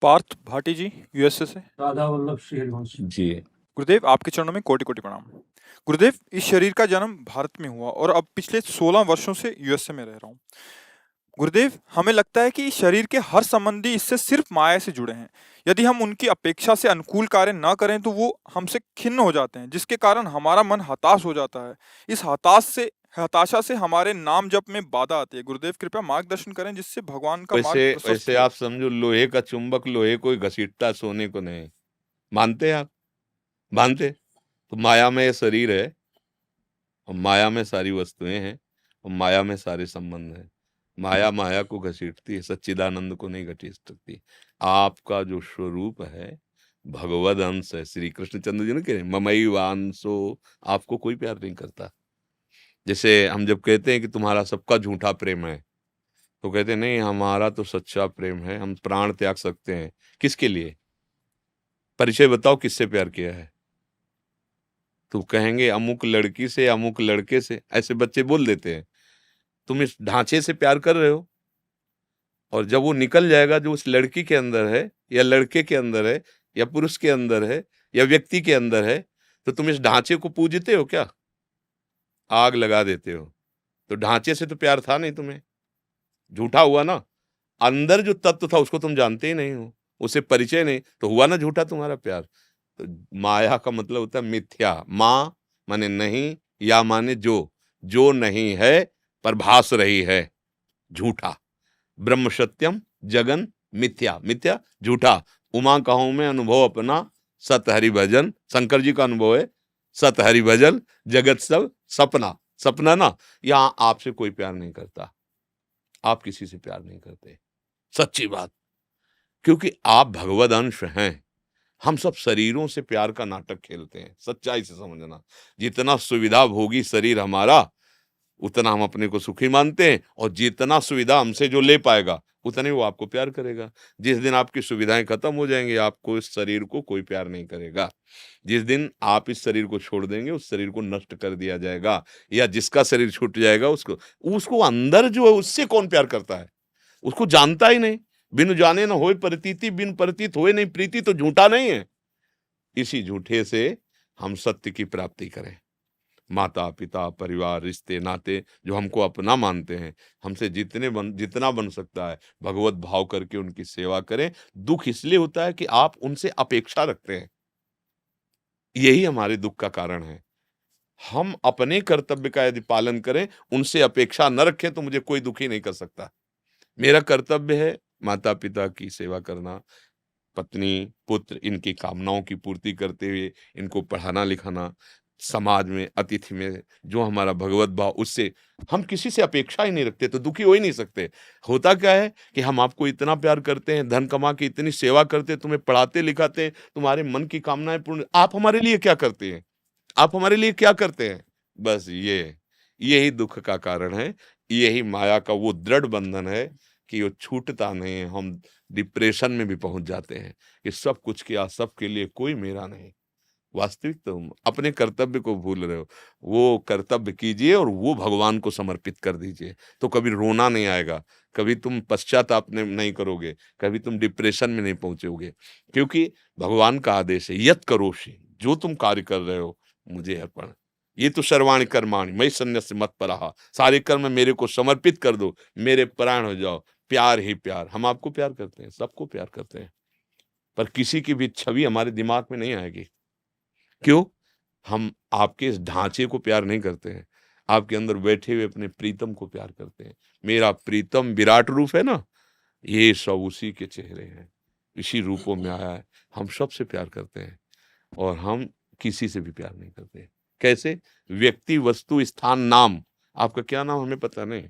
पार्थ भाटी जी, USA से। राधा वल्लभ श्रीहरिवंश जी। गुरुदेव, आपके चरणों में कोटि-कोटि प्रणाम। गुरुदेव, इस शरीर का जन्म भारत में हुआ और अब पिछले 16 वर्षों से यूएसए में रह रहा हूँ। गुरुदेव, हमें लगता है कि इस शरीर के हर संबंधी इससे सिर्फ माया से जुड़े हैं। यदि हम उनकी अपेक्षा से अनुकूल कार्य न करें तो वो हमसे खिन्न हो जाते हैं, जिसके कारण हमारा मन हताश हो जाता है। इस हताशा से हमारे नाम जप में बाधा आती है। गुरुदेव, कृपया मार्गदर्शन करें जिससे भगवान का मार्ग वैसे प्रशस्त वैसे हो। आप समझो, लोहे का चुंबक लोहे को ही घसीटता, सोने को नहीं। मानते हैं आप? मानते? तो माया में ये शरीर है और माया में सारी वस्तुएं हैं और माया में सारे संबंध हैं। माया माया को घसीटती है, सच्चिदानंद को नहीं घसीट सकती। आपका जो स्वरूप है भगवद अंश है। श्री कृष्णचंद्र जी ने कहे ममई वांसो, आपको कोई प्यार नहीं करता। जैसे हम जब कहते हैं कि तुम्हारा सबका झूठा प्रेम है, तो कहते हैं नहीं, हमारा तो सच्चा प्रेम है, हम प्राण त्याग सकते हैं। किसके लिए? परिचय बताओ, किससे प्यार किया है? तो कहेंगे अमुक लड़की से, अमुक लड़के से। ऐसे बच्चे बोल देते हैं। तुम इस ढांचे से प्यार कर रहे हो, और जब वो निकल जाएगा जो उस लड़की के अंदर है या लड़के के अंदर है या पुरुष के अंदर है या व्यक्ति के अंदर है, तो तुम इस ढांचे को पूजते हो क्या? आग लगा देते हो। तो ढांचे से तो प्यार था नहीं तुम्हें, झूठा हुआ ना। अंदर जो तत्व था उसको तुम जानते ही नहीं हो, उसे परिचय नहीं, तो हुआ ना झूठा तुम्हारा प्यार। तो माया का मतलब होता है मिथ्या। माँ माने नहीं, या माने जो नहीं है पर भास रही है, झूठा। ब्रह्म सत्यम जगन मिथ्या, मिथ्या झूठा। उमा कहूं में अनुभव अपना, सत हरि भजन। शंकर जी का अनुभव है सत हरि भजन, जगत सब सपना। सपना ना। यहां आपसे कोई प्यार नहीं करता, आप किसी से प्यार नहीं करते, सच्ची बात। क्योंकि आप भगवद अंश हैं। हम सब शरीरों से प्यार का नाटक खेलते हैं, सच्चाई से समझना। जितना सुविधा भोगी शरीर हमारा, उतना हम अपने को सुखी मानते हैं, और जितना सुविधा हमसे जो ले पाएगा उतने वो आपको प्यार करेगा। जिस दिन आपकी सुविधाएं खत्म हो जाएंगी, आपको इस शरीर को कोई प्यार नहीं करेगा। जिस दिन आप इस शरीर को छोड़ देंगे, उस शरीर को नष्ट कर दिया जाएगा, या जिसका शरीर छूट जाएगा उसको उसको अंदर जो है उससे कौन प्यार करता है? उसको जानता ही नहीं। बिनु जाने न होए प्रतीति, बिन प्रतीत होए नहीं प्रीति। तो झूठा नहीं है। इसी झूठे से हम सत्य की प्राप्ति करें। माता पिता परिवार रिश्ते नाते जो हमको अपना मानते हैं, हमसे जितना बन सकता है भगवत भाव करके उनकी सेवा करें। दुख इसलिए होता है कि आप उनसे अपेक्षा रखते हैं, यही हमारे दुख का कारण है। हम अपने कर्तव्य का यदि पालन करें, उनसे अपेक्षा न रखें, तो मुझे कोई दुखी नहीं कर सकता। मेरा कर्तव्य है माता पिता की सेवा करना, पत्नी पुत्र इनकी कामनाओं की पूर्ति करते हुए इनको पढ़ाना लिखाना, समाज में अतिथि में जो हमारा भगवत भाव, उससे हम किसी से अपेक्षा ही नहीं रखते, तो दुखी हो ही नहीं सकते। होता क्या है कि हम आपको इतना प्यार करते हैं, धन कमा के इतनी सेवा करते हैं, तुम्हें पढ़ाते लिखाते हैं, तुम्हारे मन की कामनाएं पूर्ण, आप हमारे लिए क्या करते हैं? आप हमारे लिए क्या करते हैं? बस यही दुख का कारण है। यही माया का वो दृढ़ बंधन है कि वो छूटता नहीं है। हम डिप्रेशन में भी पहुंच जाते हैं कि सब कुछ किया, सबके लिए, कोई मेरा नहीं। वास्तविक तुम अपने कर्तव्य को भूल रहे हो। वो कर्तव्य कीजिए और वो भगवान को समर्पित कर दीजिए, तो कभी रोना नहीं आएगा, कभी तुम पश्चाताप नहीं करोगे, कभी तुम डिप्रेशन में नहीं पहुंचोगे। क्योंकि भगवान का आदेश है यत करोषि, जो तुम कार्य कर रहे हो मुझे अर्पण। ये तो सर्वाणि कर्माणि मयि सन्न्यस्य मत्परः, सारे कर्म मेरे को समर्पित कर दो, मेरे परायण हो जाओ। प्यार ही प्यार। हम आपको प्यार करते हैं, सबको प्यार करते हैं, पर किसी की भी छवि हमारे दिमाग में नहीं आएगी। क्यों? हम आपके इस ढांचे को प्यार नहीं करते हैं, आपके अंदर बैठे हुए अपने प्रीतम को प्यार करते हैं। मेरा प्रीतम विराट रूप है ना, ये सब उसी के चेहरे हैं, इसी रूपों में आया है। हम सबसे प्यार करते हैं और हम किसी से भी प्यार नहीं करते। कैसे? व्यक्ति वस्तु स्थान नाम। आपका क्या नाम हमें पता नहीं,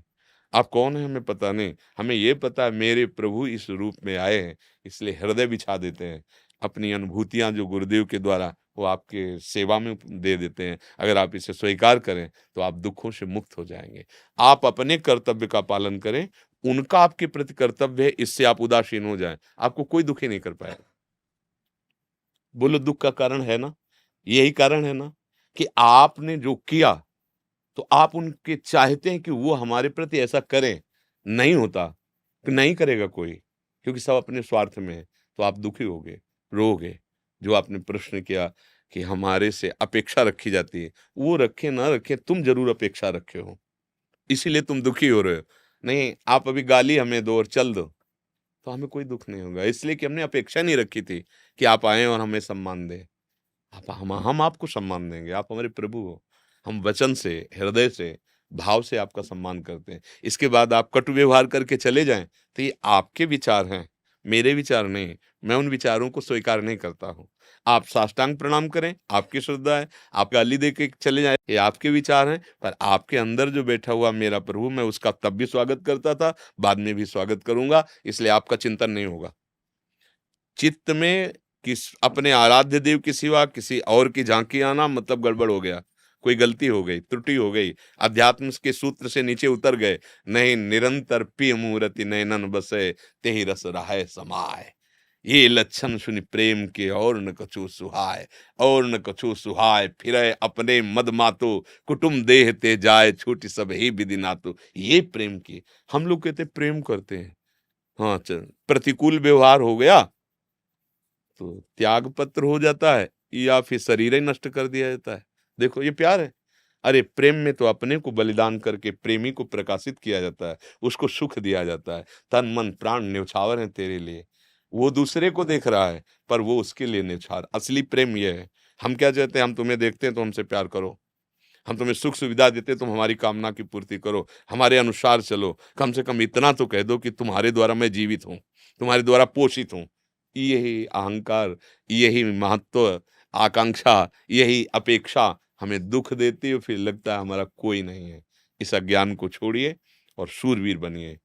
आप कौन है हमें पता नहीं। हमें ये पता है मेरे प्रभु इस रूप में आए हैं, इसलिए हृदय बिछा देते हैं। अपनी अनुभूतियां जो गुरुदेव के द्वारा वो आपके सेवा में दे देते हैं, अगर आप इसे स्वीकार करें तो आप दुखों से मुक्त हो जाएंगे। आप अपने कर्तव्य का पालन करें, उनका आपके प्रति कर्तव्य है, इससे आप उदासीन हो जाएं, आपको कोई दुखी नहीं कर पाएगा। बोलो, दुख का कारण है ना, यही कारण है ना कि आपने जो किया, तो आप उनके चाहते हैं कि वो हमारे प्रति ऐसा करें। नहीं होता, तो नहीं करेगा कोई, क्योंकि सब अपने स्वार्थ में है। तो आप दुखी होगे, रोओगे। जो आपने प्रश्न किया कि हमारे से अपेक्षा रखी जाती है, वो रखे ना रखे, तुम जरूर अपेक्षा रखे हो, इसीलिए तुम दुखी हो रहे हो। नहीं, आप अभी गाली हमें दो और चल दो, तो हमें कोई दुख नहीं होगा, इसलिए कि हमने अपेक्षा नहीं रखी थी कि आप आए और हमें सम्मान दें। आप हम आपको सम्मान देंगे, आप हमारे प्रभु हो। हम वचन से, हृदय से, भाव से आपका सम्मान करते हैं। इसके बाद आप कटु व्यवहार करके चले जाएं, तो ये आपके विचार हैं, मेरे विचार नहीं। मैं उन विचारों को स्वीकार नहीं करता हूँ। आप साष्टांग प्रणाम करें, आपकी श्रद्धा है। आप गाली दे के चले जाएं, ये आपके विचार हैं। पर आपके अंदर जो बैठा हुआ मेरा प्रभु, मैं उसका तब भी स्वागत करता था, बाद में भी स्वागत करूंगा, इसलिए आपका चिंतन नहीं होगा। चित्त में किस अपने आराध्य देव के सिवा किसी और की झांकी आना मतलब गड़बड़ हो गया, कोई गलती हो गई, त्रुटि हो गई, अध्यात्म के सूत्र से नीचे उतर गए। नहीं, निरंतर पिय मूर्ति नयनन बसे, तेहि रस रहाय समाय। ये लक्षण सुनि प्रेम के और न कछु सुहाय, और न कछु सुहाय। फिरै अपने मद मातो, कुटुम देह ते जाय, छूटी सब ही विधि नातो। ये प्रेम की हम लोग कहते प्रेम करते हैं। हाँ, चल प्रतिकूल व्यवहार हो गया तो त्याग पत्र हो जाता है, या फिर शरीर ही नष्ट कर दिया जाता है। देखो ये प्यार है। अरे प्रेम में तो अपने को बलिदान करके प्रेमी को प्रकाशित किया जाता है, उसको सुख दिया जाता है। तन मन प्राण न्यौछावर है तेरे लिए। वो दूसरे को देख रहा है, पर वो उसके लिए न्यौछावर। असली प्रेम ये है। हम क्या चाहते हैं? हम तुम्हें देखते हैं तो हमसे प्यार करो, हम तुम्हें सुख सुविधा देते हैं, तुम हमारी कामना की पूर्ति करो, हमारे अनुसार चलो। कम से कम इतना तो कह दो कि तुम्हारे द्वारा मैं जीवित हूँ, तुम्हारे द्वारा पोषित हूँ। यही अहंकार, यही महत्व, आकांक्षा, यही अपेक्षा हमें दुख देती है। फिर लगता है हमारा कोई नहीं है। इस अज्ञान को छोड़िए और शूरवीर बनिए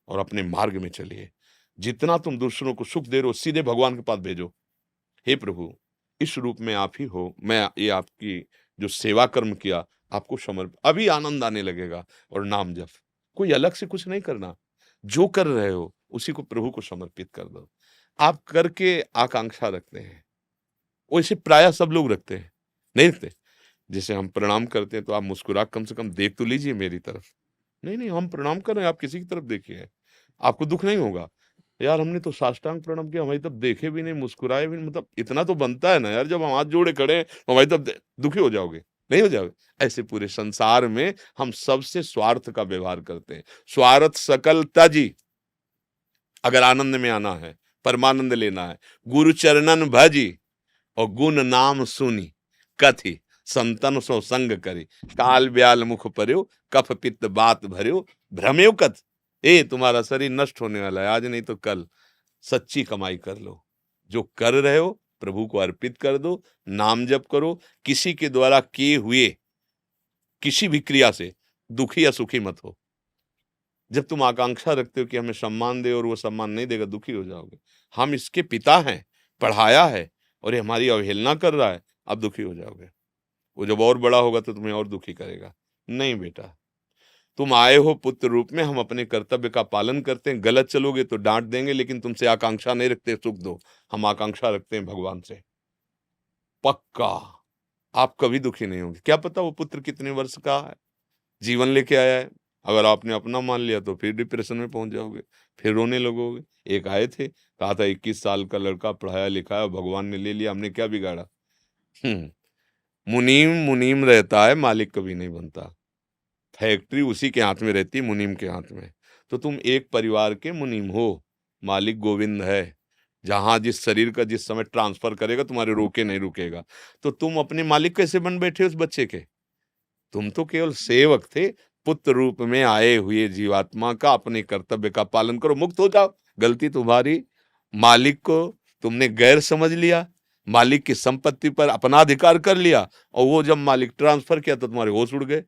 और अपने मार्ग में चलिए। जितना तुम दूसरों को सुख दे रहे हो, सीधे भगवान के पास भेजो। हे प्रभु, इस रूप में आप ही हो। मैं ये आपकी जो सेवा कर्म किया, आपको समर्पित। अभी आनंद आने लगेगा। और नाम जप, कोई अलग से कुछ नहीं करना, जो कर रहे हो उसी को प्रभु को समर्पित कर दो। आप करके आकांक्षा रखते हैं, वैसे प्रायः सब लोग रखते हैं, नहीं रखते? जैसे हम प्रणाम करते हैं तो आप मुस्कुरा कम से कम देख तो लीजिए मेरी तरफ। नहीं नहीं, हम प्रणाम कर रहे हैं, आप किसी की तरफ देखिए, आपको दुख नहीं होगा। यार हमने तो साष्टांग प्रणाम किया, हमारी तरफ देखे भी नहीं, मुस्कुराए भी नहीं, मतलब इतना तो बनता है ना यार। जब हम हाथ जोड़े खड़े हैं तो हमारी तरफ दुखी हो जाओगे? नहीं हो जाओगे? ऐसे पूरे संसार में हम सबसे स्वार्थ का व्यवहार करते हैं। स्वार्थ सकल त्याजी। अगर आनंद में आना है, परमानंद लेना है, गुरु चरणन भजी और गुण नाम सुनी, कथी संतन सो संग करी। काल ब्याल मुख पर्यो, कफ पित्त बात भर्यो, भ्रमेव कथ। ए तुम्हारा शरीर नष्ट होने वाला है, आज नहीं तो कल। सच्ची कमाई कर लो, जो कर रहे हो प्रभु को अर्पित कर दो। नाम जप करो। किसी के द्वारा किए हुए किसी भी क्रिया से दुखी या सुखी मत हो। जब तुम आकांक्षा रखते हो कि हमें सम्मान दे और वो सम्मान नहीं देगा, दुखी हो जाओगे। हम इसके पिता हैं, पढ़ाया है, और ये हमारी अवहेलना कर रहा है, अब दुखी हो जाओगे। वो जब और बड़ा होगा तो तुम्हें और दुखी करेगा। नहीं बेटा, तुम आए हो पुत्र रूप में, हम अपने कर्तव्य का पालन करते हैं। गलत चलोगे तो डांट देंगे, लेकिन तुमसे आकांक्षा नहीं रखते सुख दो, हम आकांक्षा रखते हैं भगवान से। पक्का आप कभी दुखी नहीं होंगे। क्या पता वो पुत्र कितने वर्ष का है, जीवन लेके आया है। अगर आपने अपना मान लिया तो फिर डिप्रेशन में पहुंच जाओगे, फिर रोने लगोगे। एक आए थे, कहा था 21 साल का लड़का पढ़ाया लिखा है, भगवान ने ले लिया, हमने क्या बिगाड़ा। मुनीम मुनीम रहता है, मालिक कभी नहीं बनता। फैक्ट्री उसी के हाथ में रहती है, मुनीम के हाथ में। तो तुम एक परिवार के मुनीम हो, मालिक गोविंद है। जहां जिस शरीर का जिस समय ट्रांसफर करेगा, तुम्हारे रोके नहीं रुकेगा। तो तुम अपने मालिक कैसे बन बैठे उस बच्चे के? तुम तो केवल सेवक थे। पुत्र रूप में आए हुए जीवात्मा का अपने कर्तव्य का पालन करो, मुक्त हो जाओ। गलती तुम्हारी, मालिक को तुमने गैर समझ लिया, मालिक की संपत्ति पर अपना अधिकार कर लिया, और वो जब मालिक ट्रांसफर किया तो तुम्हारे होश उड़ गए।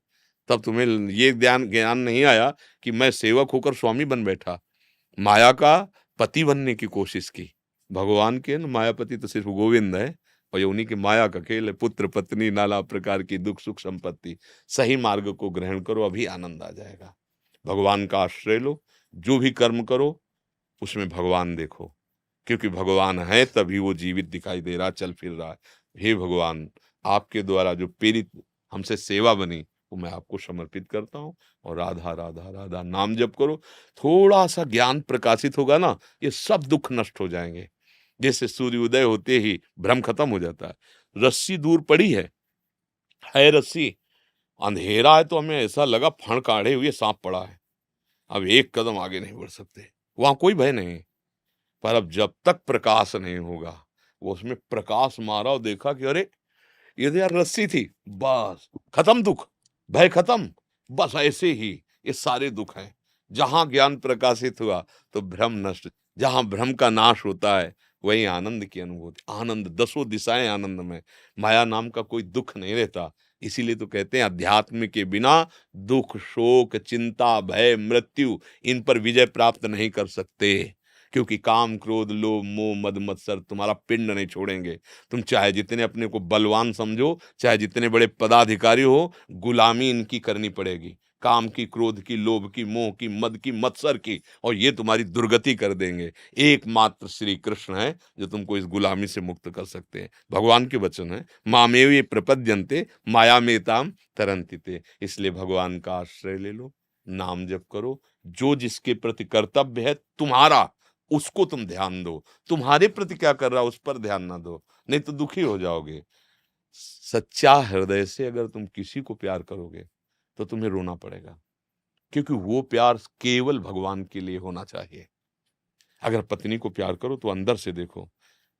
तब तुम्हें ये ज्ञान नहीं आया कि मैं सेवक होकर स्वामी बन बैठा, माया का पति बनने की कोशिश की। भगवान के न मायापति तो सिर्फ गोविंद है, और ये उन्हीं की माया का खेल है। पुत्र पत्नी नाना प्रकार की दुख सुख संपत्ति। सही मार्ग को ग्रहण करो, अभी आनंद आ जाएगा। भगवान का आश्रय लो, जो भी कर्म करो उसमें भगवान देखो, क्योंकि भगवान है तभी वो जीवित दिखाई दे रहा, चल फिर रहा है। हे भगवान, आपके द्वारा जो प्रेरित हमसे सेवा बनी, वो मैं आपको समर्पित करता हूँ। और राधा राधा राधा नाम जप करो। थोड़ा सा ज्ञान प्रकाशित होगा ना, ये सब दुख नष्ट हो जाएंगे। जैसे सूर्योदय होते ही भ्रम खत्म हो जाता है। रस्सी दूर पड़ी है रस्सी, अंधेरा है तो हमें ऐसा लगा फण काढ़े हुए सांप पड़ा है, अब एक कदम आगे नहीं बढ़ सकते, वहां कोई भय नहीं। पर अब जब तक प्रकाश नहीं होगा, वो उसमें प्रकाश मारा और देखा कि अरे ये तो यार रस्सी थी, बस खत्म दुख, भय खत्म। बस ऐसे ही ये सारे दुख हैं। जहां ज्ञान प्रकाशित हुआ तो भ्रम नष्ट, जहां भ्रम का नाश होता है वही आनंद की अनुभूति। आनंद, दसों दिशाएं आनंद में, माया नाम का कोई दुख नहीं रहता। इसीलिए तो कहते हैं अध्यात्म के बिना दुख, शोक, चिंता, भय, मृत्यु इन पर विजय प्राप्त नहीं कर सकते, क्योंकि काम, क्रोध, लोभ, मोह, मद, मत्सर तुम्हारा पिंड नहीं छोड़ेंगे। तुम चाहे जितने अपने को बलवान समझो, चाहे जितने बड़े पदाधिकारी हो, गुलामी इनकी करनी पड़ेगी, काम की, क्रोध की, लोभ की, मोह की, मद की, मत्सर की, और ये तुम्हारी दुर्गति कर देंगे। एकमात्र श्री कृष्ण है जो तुमको इस गुलामी से मुक्त कर सकते हैं। भगवान के वचन है, मामेव ये प्रपद्यन्ते मायामेताम तरन्ति ते। इसलिए भगवान का आश्रय ले लो, नाम जप करो, जो जिसके प्रति कर्तव्य है तुम्हारा उसको तुम ध्यान दो, तुम्हारे प्रति क्या कर रहा है उस पर ध्यान ना दो, नहीं तो दुखी हो जाओगे। सच्चा हृदय से अगर तुम किसी को प्यार करोगे तो तुम्हें रोना पड़ेगा, क्योंकि वो प्यार केवल भगवान के लिए होना चाहिए। अगर पत्नी को प्यार करो तो अंदर से देखो,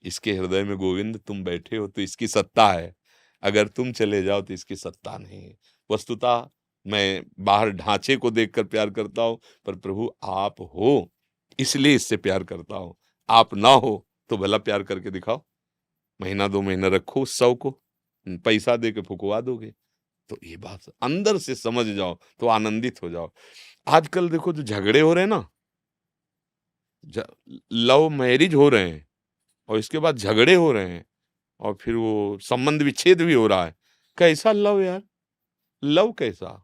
इसके हृदय में गोविंद तुम बैठे हो तो इसकी सत्ता है, अगर तुम चले जाओ तो इसकी सत्ता नहीं है। वस्तुतः मैं बाहर ढांचे को देखकर प्यार करता हूं, पर प्रभु आप हो इसलिए इससे प्यार करता हूं। आप ना हो तो भला प्यार करके दिखाओ, महीना 2 महीना रखो उस शव को, पैसा दे के फुकवा दोगे। तो ये बात अंदर से समझ जाओ तो आनंदित हो जाओ। आजकल देखो जो झगड़े हो रहे हैं ना, लव मैरिज हो रहे हैं और इसके बाद झगड़े हो रहे हैं और फिर वो संबंध विच्छेद भी हो रहा है। कैसा लव यार, लव कैसा?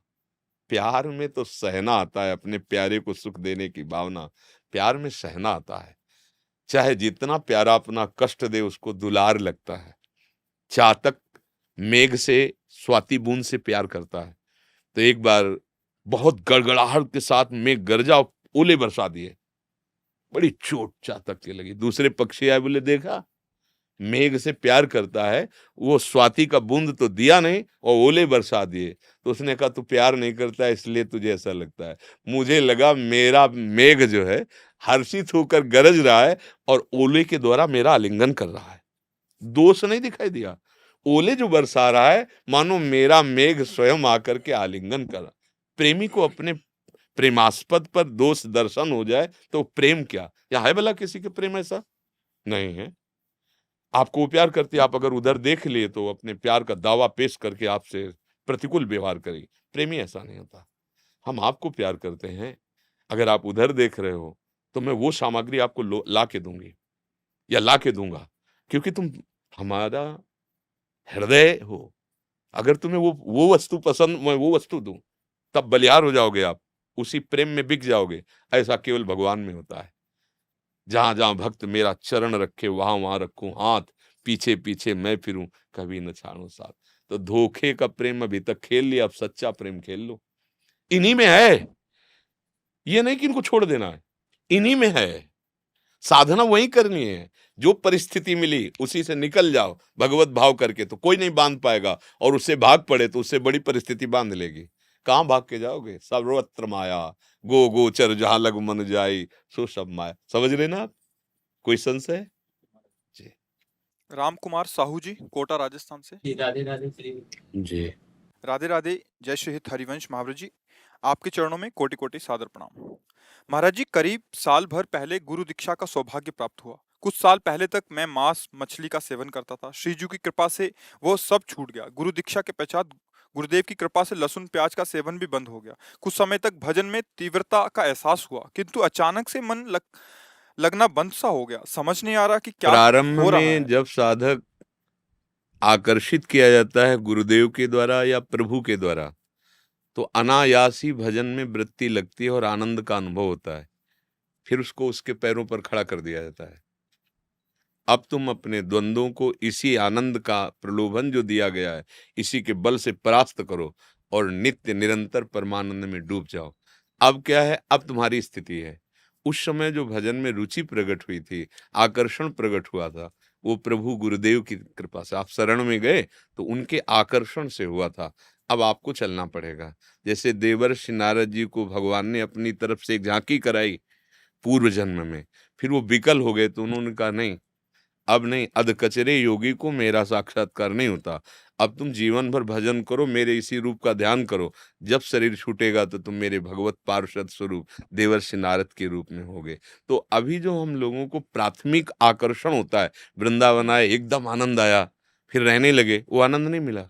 प्यार में तो सहना आता है, अपने प्यारे को सुख देने की भावना, प्यार में सहना आता है। चाहे जितना प्यारा अपना कष्ट दे उसको दुलार लगता है। चातक मेघ से, स्वाति बूंद से प्यार करता है, तो एक बार बहुत गड़गड़ाहट के साथ मेघ गरजा, ओले बरसा दिए, बड़ी चोट चातक के लगी। दूसरे पक्षी आए, बोले देखा मेघ से प्यार करता है, वो स्वाति का बूंद तो दिया नहीं और ओले बरसा दिए। तो उसने कहा तू प्यार नहीं करता है इसलिए तुझे ऐसा लगता है, मुझे लगा मेरा मेघ जो है हर्षित होकर गरज रहा है और ओले के द्वारा मेरा आलिंगन कर रहा है। दोष नहीं दिखाई दिया, ओले जो बरसा रहा है मानो मेरा मेघ स्वयं आकर के आलिंगन कर रहा। प्रेमी को अपने प्रेमास्पद पर दोष दर्शन हो जाए तो प्रेम क्या? या है भला किसी के प्रेम ऐसा? नहीं है। आपको वो प्यार करती है, आप अगर उधर देख लिए तो अपने प्यार का दावा पेश करके आपसे प्रतिकूल व्यवहार करेगी। प्रेमी ऐसा नहीं होता। हम आपको प्यार करते हैं, अगर आप उधर देख रहे हो तो मैं वो सामग्री आपको ला के दूंगी या ला के दूंगा, क्योंकि तुम हमारा हृदय हो। अगर तुम्हें वो वस्तु पसंद, मैं वो वस्तु दूं, तब बलिहार हो जाओगे आप, उसी प्रेम में बिक जाओगे। ऐसा केवल भगवान में होता है। जहां जहां भक्त मेरा चरण रखे वहां वहां रखूं हाथ, पीछे पीछे मैं फिरूं, कभी न छाड़ूं साथ। तो धोखे का प्रेम अभी तक खेल लिया, अब सच्चा प्रेम खेल लो। इन्हीं में है, ये नहीं कि इनको छोड़ देना है, इन्हीं में है। साधना वही करनी है, जो परिस्थिति मिली उसी से निकल जाओ भगवत भाव करके, तो कोई नहीं बांध पाएगा, और उससे भाग पड़े तो उससे बड़ी परिस्थिति बांध लेगी। कहां भाग के जाओगे? सर्वत्र माया, गो गोचर जहां लग मन जाई, सो सब माया। समझ रहे ना आप? कोई संशय? जी राम कुमार साहू जी, कोटा राजस्थान से। जी, राधे राधे श्री। जी राधे राधे, जय श्री हित हरिवंश महाराज जी, आपके चरणों में कोटि कोटि सादर प्रणाम। महाराज जी, करीब साल भर पहले गुरु दीक्षा का सौभाग्य प्राप्त हुआ। कुछ साल पहले तक मैं मांस मछली का सेवन करता था, श्रीजू की कृपा से वो सब छूट गया। गुरु दीक्षा के पश्चात गुरुदेव की कृपा से लहसुन प्याज का सेवन भी बंद हो गया। कुछ समय तक भजन में तीव्रता का एहसास हुआ, किंतु अचानक से मन लगना बंद सा हो गया। समझ नहीं आ रहा कि क्या प्रारंभ हो रहा में है। जब साधक आकर्षित किया जाता है गुरुदेव के द्वारा या प्रभु के द्वारा, तो अनायास ही भजन में वृत्ति लगती है और आनंद का अनुभव होता है। फिर उसको उसके पैरों पर खड़ा कर दिया जाता है। अब तुम अपने द्वंद्वों को इसी आनंद का प्रलोभन जो दिया गया है, इसी के बल से परास्त करो और नित्य निरंतर परमानंद में डूब जाओ। अब क्या है? अब तुम्हारी स्थिति है, उस समय जो भजन में रुचि प्रकट हुई थी, आकर्षण प्रकट हुआ था, वो प्रभु गुरुदेव की कृपा से। आप शरण में गए तो उनके आकर्षण से हुआ था। अब आपको चलना पड़ेगा। जैसे देवर्षि नारद जी को भगवान ने अपनी तरफ से एक झांकी कराई पूर्व जन्म में, फिर वो विकल हो गए तो उन्होंने कहा नहीं, अब नहीं, अधकचरे योगी को मेरा साक्षात्कार नहीं होता। अब तुम जीवन भर भजन करो, मेरे इसी रूप का ध्यान करो। जब शरीर छूटेगा तो तुम मेरे भगवत पार्षद स्वरूप देवर्षि नारद के रूप में होगे। तो अभी जो हम लोगों को प्राथमिक आकर्षण होता है, वृंदावन आए, एकदम आनंद आया, फिर रहने लगे, वो आनंद नहीं मिला।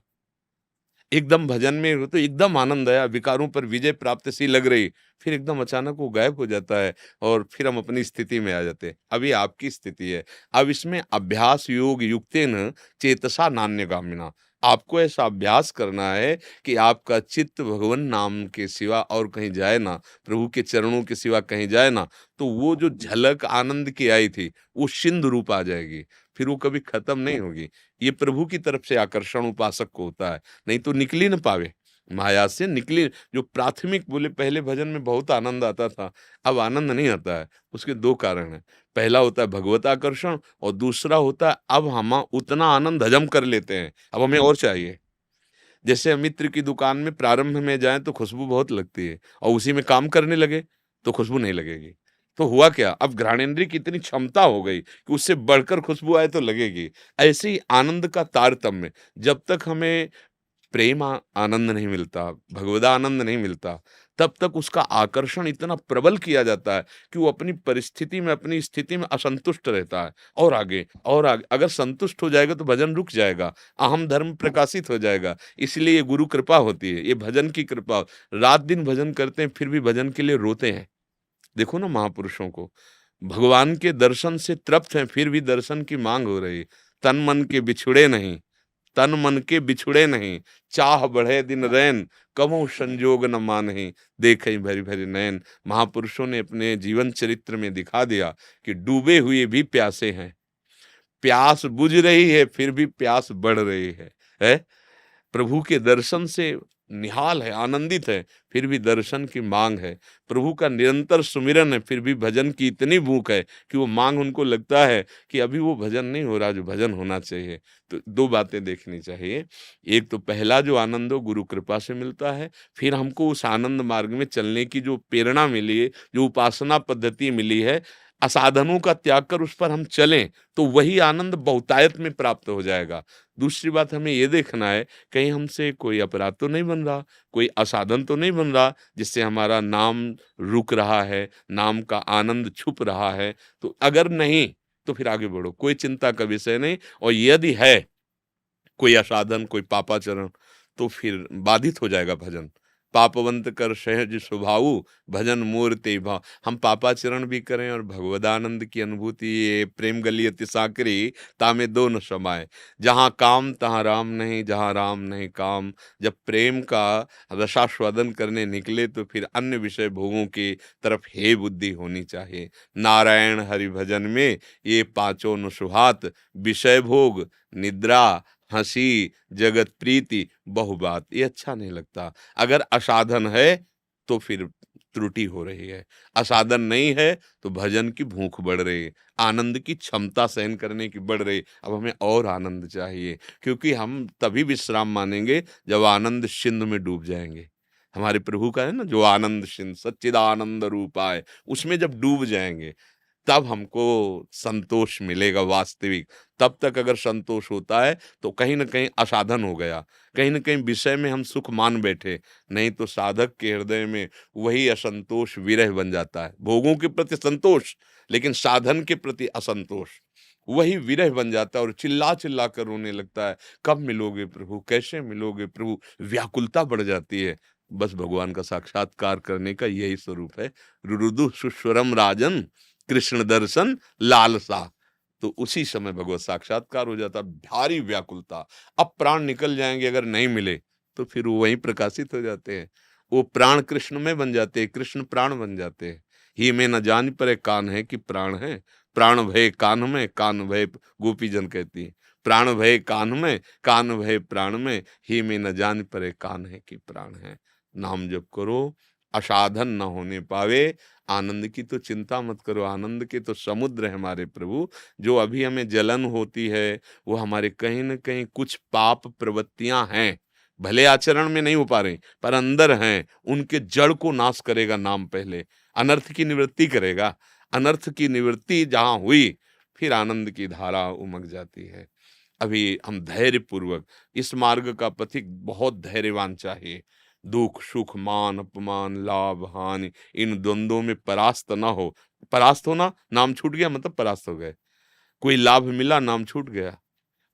एकदम भजन में हो तो एकदम आनंद आया, विकारों पर विजय प्राप्त सी लग रही, फिर एकदम अचानक वो गायब हो जाता है और फिर हम अपनी स्थिति में आ जाते हैं। अभी आपकी स्थिति है। अब इसमें अभ्यास योग युक्तेन चेतसा नान्यगामिना। आपको ऐसा अभ्यास करना है कि आपका चित्त भगवन नाम के सिवा और कहीं जाए ना, प्रभु के चरणों के सिवा कहीं जाए ना, तो वो जो झलक आनंद की आई थी, वो सिंधु रूप आ जाएगी, फिर वो कभी खत्म नहीं होगी। ये प्रभु की तरफ से आकर्षण उपासक को होता है, नहीं तो निकल ही ना पावे। माया से निकले जो प्राथमिक बोले, पहले भजन में बहुत आनंद आता था, अब आनंद नहीं आता है। उसके दो कारण हैं। पहला होता है भगवत आकर्षण और दूसरा होता है अब हम उतना आनंद हजम कर लेते हैं, अब हमें और चाहिए। जैसे अमित्र की दुकान में प्रारंभ में जाएं तो खुशबू बहुत लगती है और उसी में काम करने लगे तो खुशबू नहीं लगेगी। तो हुआ क्या, अब घ्राणेन्द्रिय की इतनी क्षमता हो गई कि उससे बढ़कर खुशबू आए तो लगेगी। ऐसे ही आनंद का तारतम्य, जब तक हमें प्रेम आनंद नहीं मिलता, भगवदा आनंद नहीं मिलता, तब तक उसका आकर्षण इतना प्रबल किया जाता है कि वो अपनी परिस्थिति में, अपनी स्थिति में असंतुष्ट रहता है। और आगे और आगे अगर संतुष्ट हो जाएगा तो भजन रुक जाएगा, अहम धर्म प्रकाशित हो जाएगा। इसलिए ये गुरु कृपा होती है, ये भजन की कृपा। रात दिन भजन करते हैं फिर भी भजन के लिए रोते हैं। देखो ना महापुरुषों को, भगवान के दर्शन से तृप्त हैं फिर भी दर्शन की मांग हो रही। तन मन के बिछुड़े नहीं, तन मन के बिछुड़े नहीं, चाह बढ़े दिन रैन, कबहु संजोग न मानहि, देखहि भरी भरी नैन। महापुरुषों ने अपने जीवन चरित्र में दिखा दिया कि डूबे हुए भी प्यासे हैं, प्यास बुझ रही है फिर भी प्यास बढ़ रही है? प्रभु के दर्शन से निहाल है, आनंदित है, फिर भी दर्शन की मांग है। प्रभु का निरंतर सुमिरन है, फिर भी भजन की इतनी भूख है कि वो मांग, उनको लगता है कि अभी वो भजन नहीं हो रहा जो भजन होना चाहिए। तो दो बातें देखनी चाहिए। एक तो पहला जो आनंद हो गुरु कृपा से मिलता है, फिर हमको उस आनंद मार्ग में चलने की जो प्रेरणा मिली है, जो उपासना पद्धति मिली है, असाधनों का त्याग कर उस पर हम चलें तो वही आनंद बहुतायत में प्राप्त हो जाएगा। दूसरी बात हमें ये देखना है कहीं हमसे कोई अपराध तो नहीं बन रहा, कोई असाधन तो नहीं बन रहा जिससे हमारा नाम रुक रहा है, नाम का आनंद छुप रहा है। तो अगर नहीं तो फिर आगे बढ़ो, कोई चिंता का विषय नहीं। और यदि है कोई असाधन, कोई पापाचरण, तो फिर बाधित हो जाएगा भजन। पापवंत कर सहज स्वभावु, भजन मोर ते भाव। हम पापाचरण भी करें और भगवदानंद की अनुभूति, ये प्रेम गलियति साकरी, तामे दो न समाए। जहाँ काम तहाँ राम नहीं, जहाँ राम नहीं काम। जब प्रेम का रसास्वादन करने निकले तो फिर अन्य विषय भोगों की तरफ हे बुद्धि होनी चाहिए। नारायण हरि भजन में ये पांचों न सुहात, विषय भोग, निद्रा, हंसी, जगत प्रीति, बहुबात, ये अच्छा नहीं लगता। अगर असाधन है तो फिर त्रुटि हो रही है, असाधन नहीं है तो भजन की भूख बढ़ रही है, आनंद की क्षमता सहन करने की बढ़ रही। अब हमें और आनंद चाहिए, क्योंकि हम तभी विश्राम मानेंगे जब आनंद सिंधु में डूब जाएंगे। हमारे प्रभु का है ना जो आनंद सिंधु सच्चिदानंद रूपाय, उसमें जब डूब जाएंगे तब हमको संतोष मिलेगा वास्तविक। तब तक अगर संतोष होता है तो कहीं न कहीं असाधन हो गया, कहीं न कहीं विषय में हम सुख मान बैठे, नहीं तो साधक के हृदय में वही असंतोष विरह बन जाता है। भोगों के प्रति संतोष लेकिन साधन के प्रति असंतोष, वही विरह बन जाता है और चिल्ला चिल्ला कर रोने लगता है, कब मिलोगे प्रभु, कैसे मिलोगे प्रभु, व्याकुलता बढ़ जाती है। बस भगवान का साक्षात्कार करने का यही स्वरूप है। रुरुदु सुस्वरम राजन, कृष्ण दर्शन लालसा। तो उसी समय भगवत साक्षात्कार हो जाता, भारी व्याकुलता। अब प्राण निकल जाएंगे अगर नहीं मिले तो फिर वो वहीं प्रकाशित हो जाते हैं। वो प्राण कृष्ण में बन जाते हैं, कृष्ण प्राण बन जाते हैं। ही में न जान पर कान है कि प्राण है, प्राण भय कान में, कान भय, गोपी जन कहती है, प्राण भय कान में, कान भय प्राण में, ही में न जान पर कान है कि प्राण है। नाम जप करो, असाधन न होने पावे, आनंद की तो चिंता मत करो, आनंद के तो समुद्र है हमारे प्रभु। जो अभी हमें जलन होती है वो हमारे कहीं न कहीं कुछ पाप प्रवृत्तियां हैं, भले आचरण में नहीं हो पा रही पर अंदर हैं, उनके जड़ को नाश करेगा नाम पहले, अनर्थ की निवृत्ति करेगा। अनर्थ की निवृत्ति जहां हुई फिर आनंद की धारा उमग जाती है। अभी हम धैर्य पूर्वक इस मार्ग का पथिक बहुत धैर्यवान चाहिए। दुख सुख मान अपमान लाभ हानि इन द्वंद्वों में परास्त ना हो। परास्त होना, नाम छूट गया मतलब परास्त हो गए। कोई लाभ मिला, नाम छूट गया।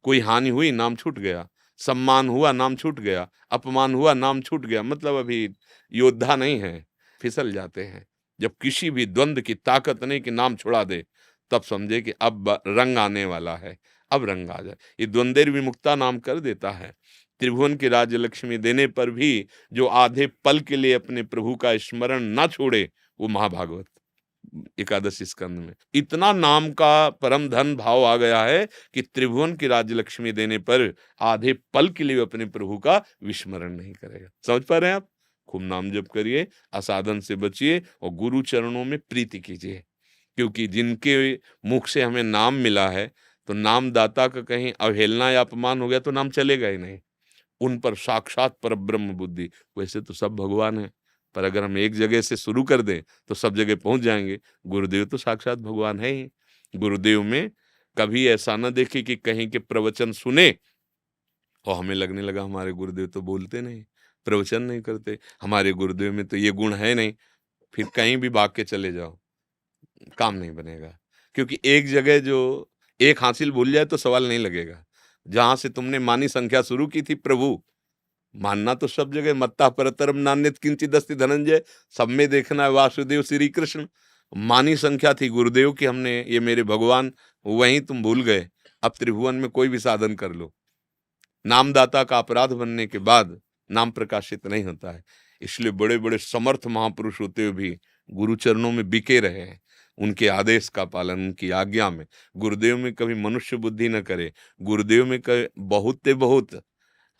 कोई हानि हुई, नाम छूट गया। सम्मान हुआ, नाम छूट गया। अपमान हुआ, नाम छूट गया। मतलब अभी योद्धा नहीं है, फिसल जाते हैं। जब किसी भी द्वंद्व की ताकत नहीं कि नाम छुड़ा दे, तब समझे कि अब रंग आने वाला है, अब रंग आ जाए। ये द्वंद्वेर विमुक्ता नाम कर देता है। त्रिभुवन की राज्य लक्ष्मी देने पर भी जो आधे पल के लिए अपने प्रभु का स्मरण ना छोड़े, वो महाभागवत एकादश स्कंद में इतना नाम का परम धन भाव आ गया है कि त्रिभुवन की राज्य लक्ष्मी देने पर आधे पल के लिए अपने प्रभु का विस्मरण नहीं करेगा। समझ पा रहे हैं आप? खूब नाम जप करिए, असाधन से बचिए और गुरु चरणों में प्रीति कीजिए, क्योंकि जिनके मुख से हमें नाम मिला है, तो नामदाता का कहीं अवहेलना या अपमान हो गया तो नाम चलेगा ही नहीं। उन पर साक्षात परब्रह्म बुद्धि। वैसे तो सब भगवान है, पर अगर हम एक जगह से शुरू कर दें तो सब जगह पहुंच जाएंगे। गुरुदेव तो साक्षात भगवान है ही। गुरुदेव में कभी ऐसा न देखे कि कहीं के प्रवचन सुने और हमें लगने लगा हमारे गुरुदेव तो बोलते नहीं, प्रवचन नहीं करते, हमारे गुरुदेव में तो ये गुण है नहीं। फिर कहीं भी भाग के चले जाओ, काम नहीं बनेगा। क्योंकि एक जगह जो एक हासिल भूल जाए तो सवाल नहीं लगेगा। जहां से तुमने मानी संख्या शुरू की थी प्रभु, मानना तो सब जगह मत्ता परतरम नान्यत किंचित अस्ति धनंजय, सब में देखना है वासुदेव श्री कृष्ण। मानी संख्या थी गुरुदेव की, हमने ये मेरे भगवान, वहीं तुम भूल गए। अब त्रिभुवन में कोई भी साधन कर लो, नामदाता का अपराध बनने के बाद नाम प्रकाशित नहीं होता है। इसलिए बड़े बड़े समर्थ महापुरुष होते हुए भी गुरु चरणों में बिके रहे हैं, उनके आदेश का पालन, उनकी आज्ञा में। गुरुदेव में कभी मनुष्य बुद्धि न करे। गुरुदेव में बहुत ते बहुत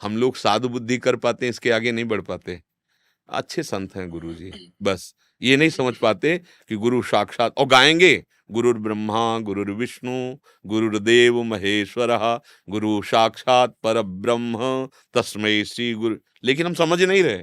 हम लोग साधु बुद्धि कर पाते हैं, इसके आगे नहीं बढ़ पाते। अच्छे संत हैं गुरु जी, बस ये नहीं समझ पाते कि गुरु साक्षात, और गाएंगे गुरुर ब्रह्मा गुरुर्विष्णु गुरुर्देव महेश्वरः गुरु साक्षात परब्रह्म तस्मै श्री गुरु। लेकिन हम समझ नहीं रहे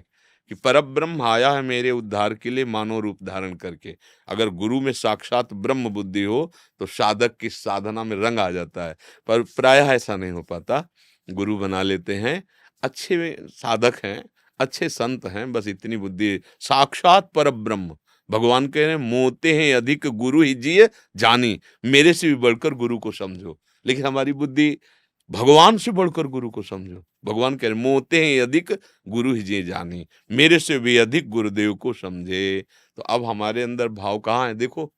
कि परब्रह्म आया है मेरे उद्धार के लिए मानव रूप धारण करके। अगर गुरु में साक्षात ब्रह्म बुद्धि हो तो साधक की साधना में रंग आ जाता है, पर प्रायः ऐसा नहीं हो पाता। गुरु बना लेते हैं, अच्छे साधक हैं, अच्छे संत हैं, बस इतनी बुद्धि। साक्षात परब्रह्म भगवान कह रहे हैं, मोते हैं अधिक गुरु ही जिए जानी, मेरे से भी बढ़कर गुरु को समझो। लेकिन हमारी बुद्धि भगवान से बढ़कर गुरु को समझो। भगवान कह रहे मोते हैं अधिक गुरु ही जिए जानी, मेरे से भी अधिक गुरुदेव को समझे। तो अब हमारे अंदर भाव कहाँ है? देखो,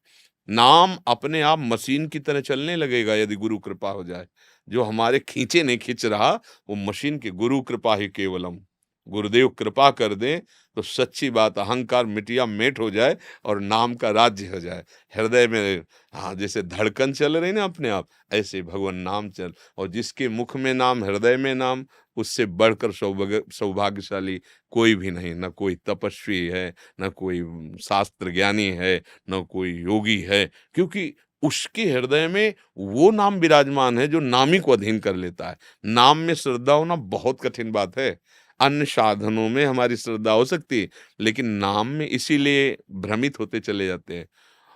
नाम अपने आप मशीन की तरह चलने लगेगा यदि गुरु कृपा हो जाए। जो हमारे खींचे नहीं खींच रहा, वो मशीन की गुरु कृपा ही केवलम। गुरुदेव कृपा कर दें तो सच्ची बात अहंकार मिटिया मेट हो जाए और नाम का राज्य हो जाए हृदय में। हाँ, जैसे धड़कन चल रही ना अपने आप, ऐसे भगवान नाम चल। और जिसके मुख में नाम, हृदय में नाम, उससे बढ़कर सौभाग्यशाली कोई भी नहीं। न कोई तपस्वी है, न कोई शास्त्र ज्ञानी है, न कोई योगी है, क्योंकि उसके हृदय में वो नाम विराजमान है जो नामी को अधीन कर लेता है। नाम में श्रद्धा होना बहुत कठिन बात है। अन्य साधनों में हमारी श्रद्धा हो सकती है, लेकिन नाम में इसीलिए भ्रमित होते चले जाते हैं।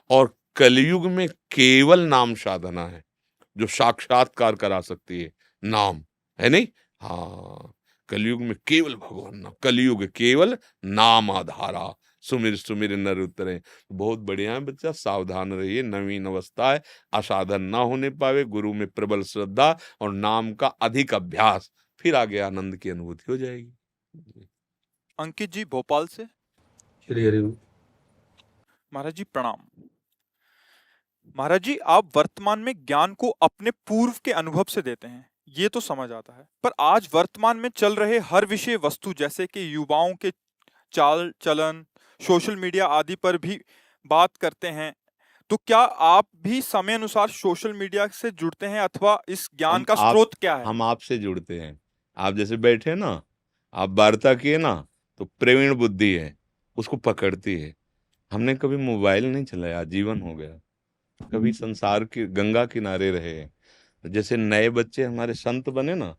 और कलयुग में केवल नाम साधना है जो साक्षात्कार करा सकती है। नाम है नहीं? हाँ, कलयुग में केवल भगवान नाम, कलयुग केवल नाम आधारा, सुमिर सुमिर नर उतरे। बहुत बढ़िया है बच्चा, सावधान रहिए, नवीन अवस्था है, असाधन ना होने पावे, गुरु में प्रबल श्रद्धा और नाम का अधिक अभ्यास, फिर आगे आनंद की अनुभूति हो जाएगी। अंकित जी भोपाल से। श्री हरि। महाराज जी प्रणाम। महाराज जी, आप वर्तमान में ज्ञान को अपने पूर्व के अनुभव से देते हैं, ये तो समझ आता है, पर आज वर्तमान में चल रहे हर विषय वस्तु जैसे कि युवाओं के चाल चलन, सोशल मीडिया आदि पर भी बात करते हैं, तो क्या आप भी समय अनुसार सोशल मीडिया से जुड़ते हैं अथवा इस ज्ञान का स्रोत क्या है? हम आपसे जुड़ते हैं। आप जैसे बैठे ना, आप वार्ता किए ना, तो प्रवीण बुद्धि है, उसको पकड़ती है। हमने कभी मोबाइल नहीं चलाया, जीवन हो गया। कभी संसार के गंगा किनारे रहे। जैसे नए बच्चे हमारे संत बने ना,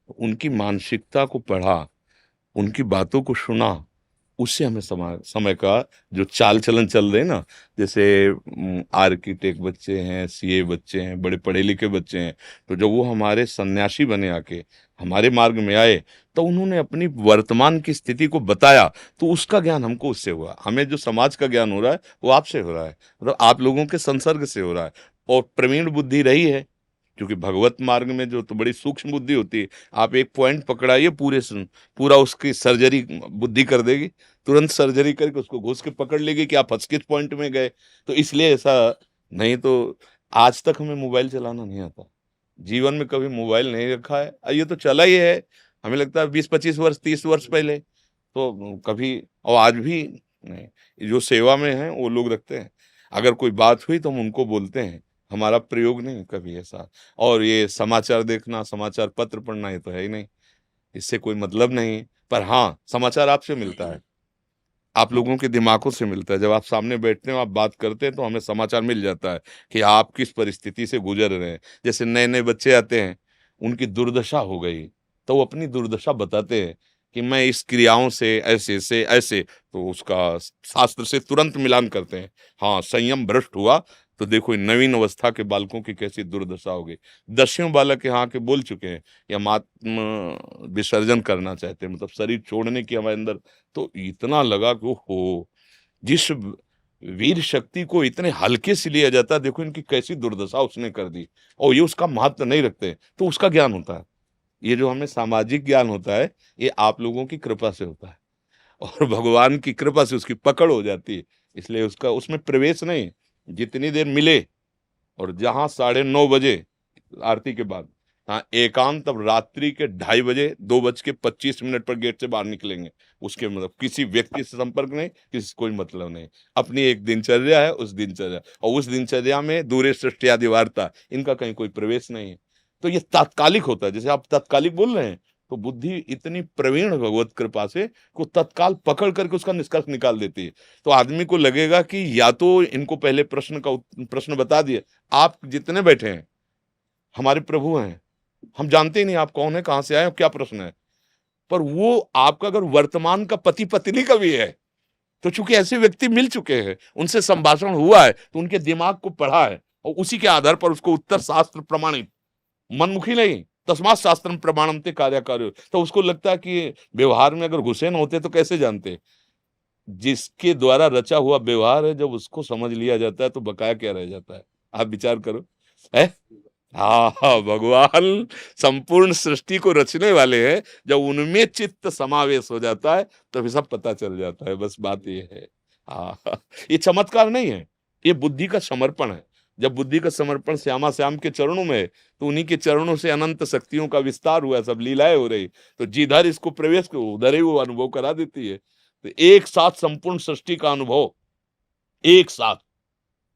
उनकी मानसिकता को पढ़ा, उनकी बातों को सुना, उससे हमें समय का जो चाल चलन चल रहे हैं ना, जैसे आर्किटेक्ट बच्चे हैं, सीए बच्चे हैं, बड़े पढ़े लिखे बच्चे हैं, तो जब वो हमारे सन्यासी बने आके हमारे मार्ग में आए, तो उन्होंने अपनी वर्तमान की स्थिति को बताया, तो उसका ज्ञान हमको उससे हुआ। हमें जो समाज का ज्ञान हो रहा है वो आपसे हो रहा है, मतलब आप लोगों के संसर्ग से हो रहा है। और प्रवीण बुद्धि रही है, क्योंकि भगवत मार्ग में जो तो बड़ी सूक्ष्म बुद्धि होती है, आप एक पॉइंट पकड़ाइए, पूरा उसकी सर्जरी बुद्धि कर देगी, तुरंत सर्जरी करके उसको घुस के पकड़ लेगी कि आप फंस किस पॉइंट में गए। तो इसलिए ऐसा नहीं, तो आज तक हमें मोबाइल चलाना नहीं आता, जीवन में कभी मोबाइल नहीं रखा है। ये तो चला ही है, हमें लगता है 20-25 वर्ष 30 वर्ष पहले, तो कभी, और आज भी नहीं। जो सेवा में है वो लोग रखते हैं, अगर कोई बात हुई तो हम उनको बोलते हैं, हमारा प्रयोग नहीं कभी ऐसा। और ये समाचार देखना, समाचार पत्र पढ़ना, ये तो है ही नहीं, इससे कोई मतलब नहीं। पर हाँ, समाचार आपसे मिलता है, आप लोगों के दिमागों से मिलता है। जब आप सामने बैठते हो, आप बात करते हैं, तो हमें समाचार मिल जाता है कि आप किस परिस्थिति से गुजर रहे हैं। जैसे नए नए बच्चे आते हैं, उनकी दुर्दशा हो गई, तो वो अपनी दुर्दशा बताते हैं कि मैं इस क्रियाओं से ऐसे, तो उसका शास्त्र से तुरंत मिलान करते हैं। हाँ, संयम भ्रष्ट हुआ, तो देखो इन नवीन अवस्था के बालकों की कैसी दुर्दशा हो गई। 10 बालक यहाँ के बोल चुके हैं, या आत्म विसर्जन करना चाहते हैं, मतलब शरीर छोड़ने की हमारे अंदर। तो इतना लगा कि ओहो, जिस वीर शक्ति को इतने हल्के से लिया जाता है, देखो इनकी कैसी दुर्दशा उसने कर दी, और ये उसका महत्व नहीं रखते, तो उसका ज्ञान होता है। ये जो हमें सामाजिक ज्ञान होता है, ये आप लोगों की कृपा से होता है, और भगवान की कृपा से उसकी पकड़ हो जाती है। इसलिए उसका उसमें प्रवेश नहीं, जितनी देर मिले, और जहां 9:30 बजे आरती के बाद, हाँ एकांत, तब रात्रि के 2:30 बजे 2:25 पर गेट से बाहर निकलेंगे। उसके मतलब किसी व्यक्ति से संपर्क नहीं, किसी से कोई मतलब नहीं, अपनी एक दिनचर्या है, उस दिनचर्या, और उस दिनचर्या में दूरे सृष्टि आदि वार्ता, इनका कहीं कोई प्रवेश नहीं है। तो ये तात्कालिक होता है, जैसे आप तात्कालिक बोल रहे हैं, तो बुद्धि इतनी प्रवीण भगवत कृपा से को तत्काल पकड़ करके उसका निष्कर्ष निकाल देती है। तो आदमी को लगेगा कि या तो इनको पहले प्रश्न बता दिए, आप जितने बैठे हैं हमारे प्रभु हैं, हम जानते ही नहीं आप कौन है, कहां से आए, क्या प्रश्न है। पर वो आपका अगर वर्तमान का पति पत्नी का भी है, तो चूंकि ऐसे व्यक्ति मिल चुके हैं, उनसे संभाषण हुआ है, तो उनके दिमाग को पढ़ा है, और उसी के आधार पर उसको उत्तर शास्त्र प्रमाणित, मनमुखी नहीं, तस्मात् शास्त्रम प्रमाणम ते कार्य, तो उसको लगता है कि व्यवहार में अगर घुसे न होते तो कैसे जानते। जिसके द्वारा रचा हुआ व्यवहार है, जब उसको समझ लिया जाता है, तो बकाया क्या रह जाता है, आप विचार करो। है, हाँ हाँ, भगवान संपूर्ण सृष्टि को रचने वाले हैं, जब उनमें चित्त समावेश हो जाता है, तभी सब पता चल जाता है। बस बात ये है। हाँ, ये चमत्कार नहीं है, ये बुद्धि का समर्पण है। जब बुद्धि का समर्पण श्यामा श्याम के चरणों में है, तो उन्हीं के चरणों से अनंत शक्तियों का विस्तार हुआ, सब लीलाएं हो रही, तो जिधर इसको प्रवेश को उधर ही वो अनुभव करा देती है। तो एक साथ संपूर्ण सृष्टि का अनुभव, एक साथ,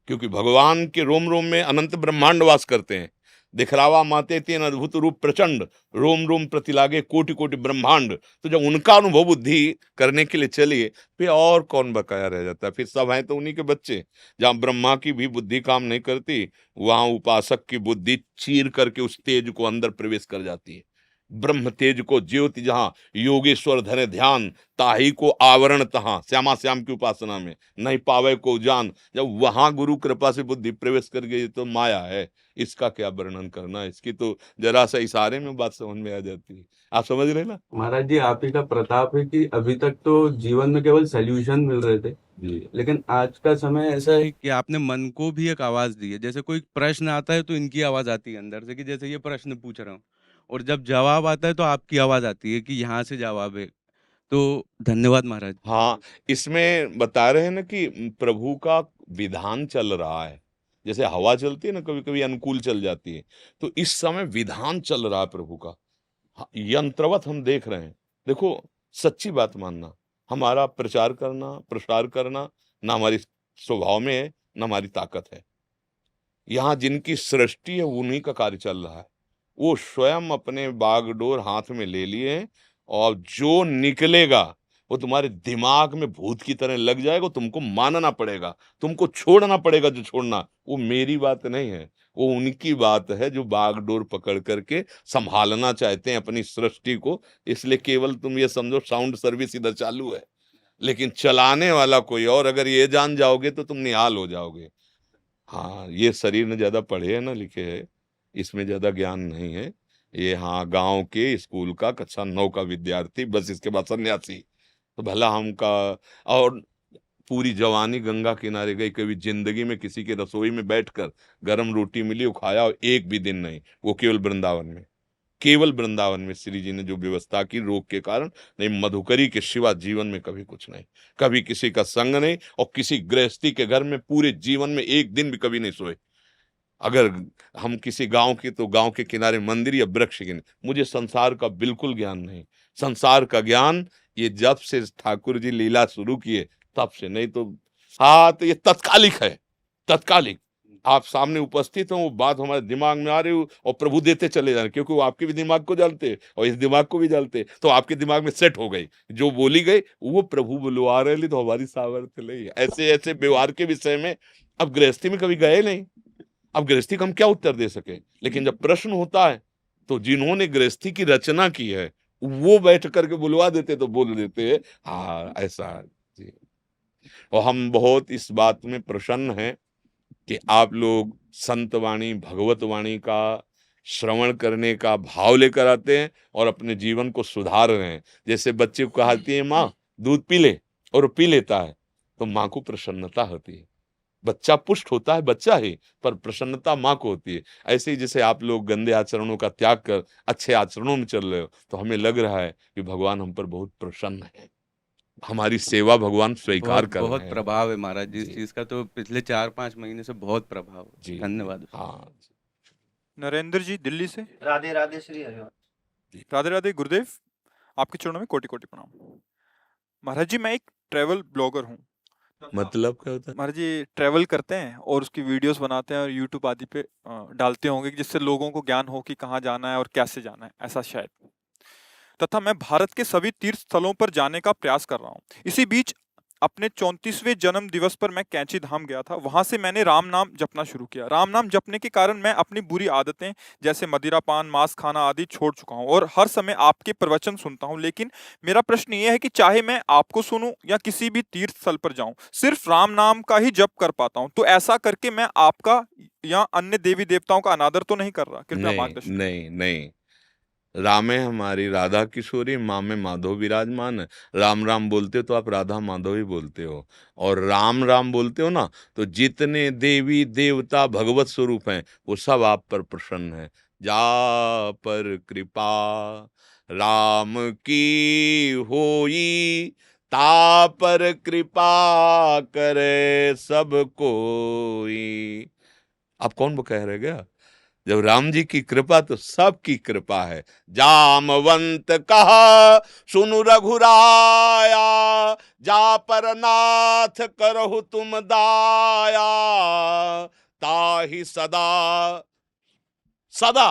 क्योंकि भगवान के रोम रोम में अनंत ब्रह्मांड वास करते हैं। दिखलावा माते तेन अद्भुत रूप प्रचंड, रोम रोम प्रतिलागे कोटि कोटि ब्रह्मांड। तो जब उनका अनुभव बुद्धि करने के लिए चलिए, फिर और कौन बकाया रह जाता है, फिर सब हैं तो उन्हीं के बच्चे। जहां ब्रह्मा की भी बुद्धि काम नहीं करती, वहां उपासक की बुद्धि चीर करके उस तेज को अंदर प्रवेश कर जाती है। ब्रह्म तेज को ज्योति जहां, योगेश्वर धरे ध्यान, ताही को आवरण तहां, श्यामा श्याम की उपासना में नहीं पावे को जान। जब वहां गुरु कृपा से बुद्धि प्रवेश कर गई, तो माया है, इसका क्या वर्णन करना, इसकी तो जरा सा इशारे में बात समझ में आ जाती है। आप समझ रहे ना। महाराज जी, आप ही का प्रताप है कि अभी तक तो जीवन में केवल सॉल्यूशन मिल रहे थे, जी, लेकिन आज का समय ऐसा है कि आपने मन को भी एक आवाज दी है। जैसे कोई प्रश्न आता है तो इनकी आवाज आती है अंदर से कि जैसे ये प्रश्न पूछ रहा हूँ, और जब जवाब आता है तो आपकी आवाज आती है कि यहाँ से जवाब है। तो धन्यवाद महाराज। हाँ, इसमें बता रहे हैं ना कि प्रभु का विधान चल रहा है। जैसे हवा चलती है ना, कभी कभी अनुकूल चल जाती है, तो इस समय विधान चल रहा है प्रभु का। हाँ, यंत्रवत हम देख रहे हैं। देखो, सच्ची बात मानना, हमारा प्रचार करना, प्रसार करना ना हमारी स्वभाव में है, ना हमारी ताकत है। यहाँ जिनकी सृष्टि है, उन्हीं का कार्य चल रहा है। वो स्वयं अपने बागडोर हाथ में ले लिए हैं, और जो निकलेगा वो तुम्हारे दिमाग में भूत की तरह लग जाएगा, तुमको मानना पड़ेगा, तुमको छोड़ना पड़ेगा जो छोड़ना। वो मेरी बात नहीं है, वो उनकी बात है जो बागडोर पकड़ करके संभालना चाहते हैं अपनी सृष्टि को। इसलिए केवल तुम ये समझो साउंड सर्विस इधर चालू है, लेकिन चलाने वाला कोई और। अगर ये जान जाओगे तो तुम निहाल हो जाओगे। हाँ, ये शरीर ने ज्यादा पढ़े है ना लिखे है, इसमें ज्यादा ज्ञान नहीं है। ये हाँ, गांव के स्कूल का कक्षा 9 का विद्यार्थी, बस इसके बाद सन्यासी। तो भला हमका, और पूरी जवानी गंगा किनारे गई, कभी जिंदगी में किसी की रसोई में बैठकर गरम रोटी मिली वो खाया, और एक भी दिन नहीं, वो केवल वृंदावन में। केवल वृंदावन में श्री जी ने जो व्यवस्था की रोग के कारण, नहीं मधुकरी के सिवा जीवन में कभी कुछ नहीं, कभी किसी का संग नहीं, और किसी गृहस्थी के घर में पूरे जीवन में एक दिन भी कभी नहीं सोए। अगर हम किसी गांव के, तो गांव के किनारे मंदिर या वृक्ष के नहीं। मुझे संसार का बिल्कुल ज्ञान नहीं। संसार का ज्ञान ये जब से ठाकुर जी लीला शुरू किए तब से, नहीं तो हाँ, तो ये तत्कालिक है, तत्कालिक। आप सामने उपस्थित हो, वो बात हमारे दिमाग में आ रही हो, और प्रभु देते चले जा रहे, क्योंकि वो आपके भी दिमाग को जानते और इस दिमाग को भी जानते, तो आपके दिमाग में सेट हो गई, जो बोली गई वो प्रभु बुलवा रहे, तो हमारी सामर्थ्य नहीं है। ऐसे ऐसे व्यवहार के विषय में अब गृहस्थी में कभी गए नहीं, अब गृहस्थी का हम क्या उत्तर दे सके। लेकिन जब प्रश्न होता है तो जिन्होंने गृहस्थी की रचना की है वो बैठ करके बुलवा देते, तो बोल देते हैं हाँ ऐसा जी। और हम बहुत इस बात में प्रसन्न हैं कि आप लोग संत वाणी, भगवत वाणी का श्रवण करने का भाव लेकर आते हैं और अपने जीवन को सुधार रहे हैं। जैसे बच्चे को कहती है माँ दूध पी ले, और पी लेता है, तो माँ को प्रसन्नता होती है। बच्चा पुष्ट होता है बच्चा ही, पर प्रसन्नता माँ को होती है। ऐसे ही जैसे आप लोग गंदे आचरणों का त्याग कर अच्छे आचरणों में चल रहे हो, तो हमें लग रहा है कि भगवान हम पर बहुत प्रसन्न है, हमारी सेवा भगवान स्वीकार बहुत कर बहुत रहे हैं। प्रभाव है महाराज जी इस जी। चीज का, तो पिछले 4-5 महीने से बहुत प्रभाव है। जी धन्यवाद। हाँ नरेंद्र जी दिल्ली से। राधे राधे श्री हरिवंश। राधे राधे गुरुदेव, आपके चरणों में कोटि कोटि प्रणाम। महाराज जी मैं एक ट्रैवल ब्लॉगर हूँ। मतलब क्या होता है? महाराज जी ट्रैवल करते हैं और उसकी वीडियोस बनाते हैं और यूट्यूब आदि पे डालते होंगे, जिससे लोगों को ज्ञान हो कि कहाँ जाना है और कैसे जाना है, ऐसा शायद। तथा मैं भारत के सभी तीर्थ स्थलों पर जाने का प्रयास कर रहा हूँ। इसी बीच अपने 34वें जन्म दिवस पर मैं कैंची धाम गया था। वहां से मैंने राम नाम जपना शुरू किया। राम नाम जपने के कारण मैं अपनी बुरी आदतें जैसे मदिरा पान, मांस खाना आदि छोड़ चुका हूं और हर समय आपके प्रवचन सुनता हूं। लेकिन मेरा प्रश्न ये है कि चाहे मैं आपको सुनूं या किसी भी तीर्थ स्थल पर जाऊं, सिर्फ राम नाम का ही जप कर पाता हूं। तो ऐसा करके मैं आपका या अन्य देवी देवताओं का अनादर तो नहीं कर रहा? कृपया नहीं मार्गदर्शन। नहीं नहीं, रामे हमारी राधा किशोरी, माँ में माधव विराजमान है। राम राम बोलते हो तो आप राधा माधव ही बोलते हो, और राम राम बोलते हो ना, तो जितने देवी देवता भगवत स्वरूप हैं वो सब आप पर प्रसन्न है। जा पर कृपा राम की होई, ता पर कृपा करे सब कोई। आप कौन वो कह रहे गया? जब राम जी की कृपा तो सबकी कृपा है। जामवंत कहा सुनु रघुराया, जा पर नाथ करहु तुम दाया, ताहि सदा सदा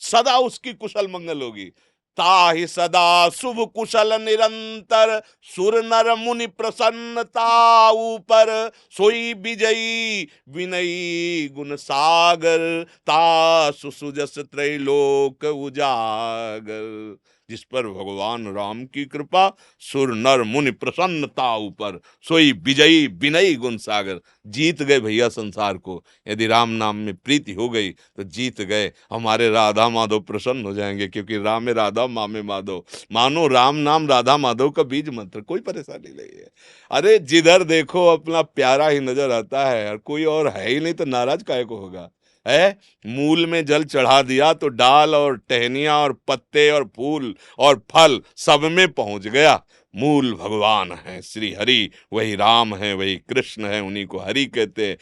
सदा उसकी कुशल मंगल होगी। ताहि सदा शुभ कुशल निरंतर, सुर नर मुनि प्रसन्नता ऊपर, सोई विजयी विनयी गुण सागर, तासु सुजस त्रैलोक उजागर। जिस पर भगवान राम की कृपा, सुर नर मुनि प्रसन्नता ऊपर, सोई विजयी विनयी गुण सागर। जीत गए भैया संसार को। यदि राम नाम में प्रीति हो गई तो जीत गए। हमारे राधा माधव प्रसन्न हो जाएंगे, क्योंकि राम में राधा, माँ में माधव। मानो राम नाम राधा माधव का बीज मंत्र, कोई परेशानी नहीं है। अरे जिधर देखो अपना प्यारा ही नजर आता है, और कोई और है ही नहीं, तो नाराज काहे को होगा? है मूल में जल चढ़ा दिया तो डाल और टहनियां और पत्ते और फूल और फल सब में पहुंच गया। मूल भगवान है श्री हरि, वही राम है, वही कृष्ण है, उन्हीं को हरि कहते हैं,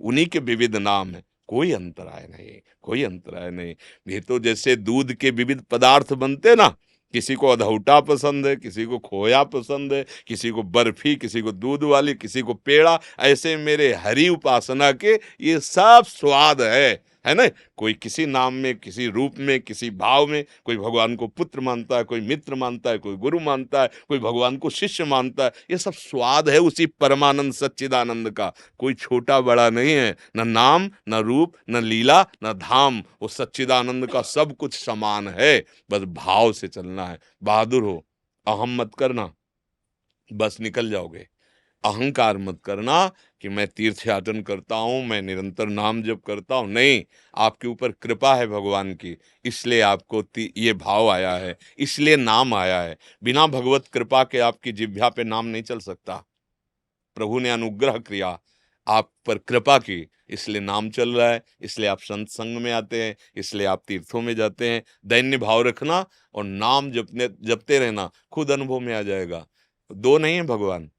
उन्हीं के विविध नाम है। कोई अंतराय नहीं, कोई अंतराय नहीं। ये तो जैसे दूध के विविध पदार्थ बनते ना, किसी को अधौटा पसंद है, किसी को खोया पसंद है, किसी को बर्फी, किसी को दूध वाली, किसी को पेड़ा। ऐसे मेरे हरि उपासना के ये सब स्वाद है ना। कोई किसी नाम में, किसी रूप में, किसी भाव में, कोई भगवान को पुत्र मानता है, कोई मित्र मानता है, कोई गुरु मानता है, कोई भगवान को शिष्य मानता है। ये सब स्वाद है उसी परमानंद सच्चिदानंद का। कोई छोटा बड़ा नहीं है, न नाम, न रूप, न लीला, न धाम। वो सच्चिदानंद का सब कुछ समान है। बस भाव से चलना है। बहादुर हो, अहम मत करना, बस निकल जाओगे। अहंकार मत करना कि मैं तीर्थ याटन करता हूं, मैं निरंतर नाम जप करता हूं। नहीं, आपके ऊपर कृपा है भगवान की, इसलिए आपको ये भाव आया है, इसलिए नाम आया है। बिना भगवत कृपा के आपकी जिह्वा पे नाम नहीं चल सकता। प्रभु ने अनुग्रह किया, आप पर कृपा की, इसलिए नाम चल रहा है, इसलिए आप संत संग में आते हैं, इसलिए आप तीर्थों में जाते हैं। दैन्य भाव रखना और नाम जपते रहना, खुद अनुभव में आ जाएगा। दो नहीं है भगवान,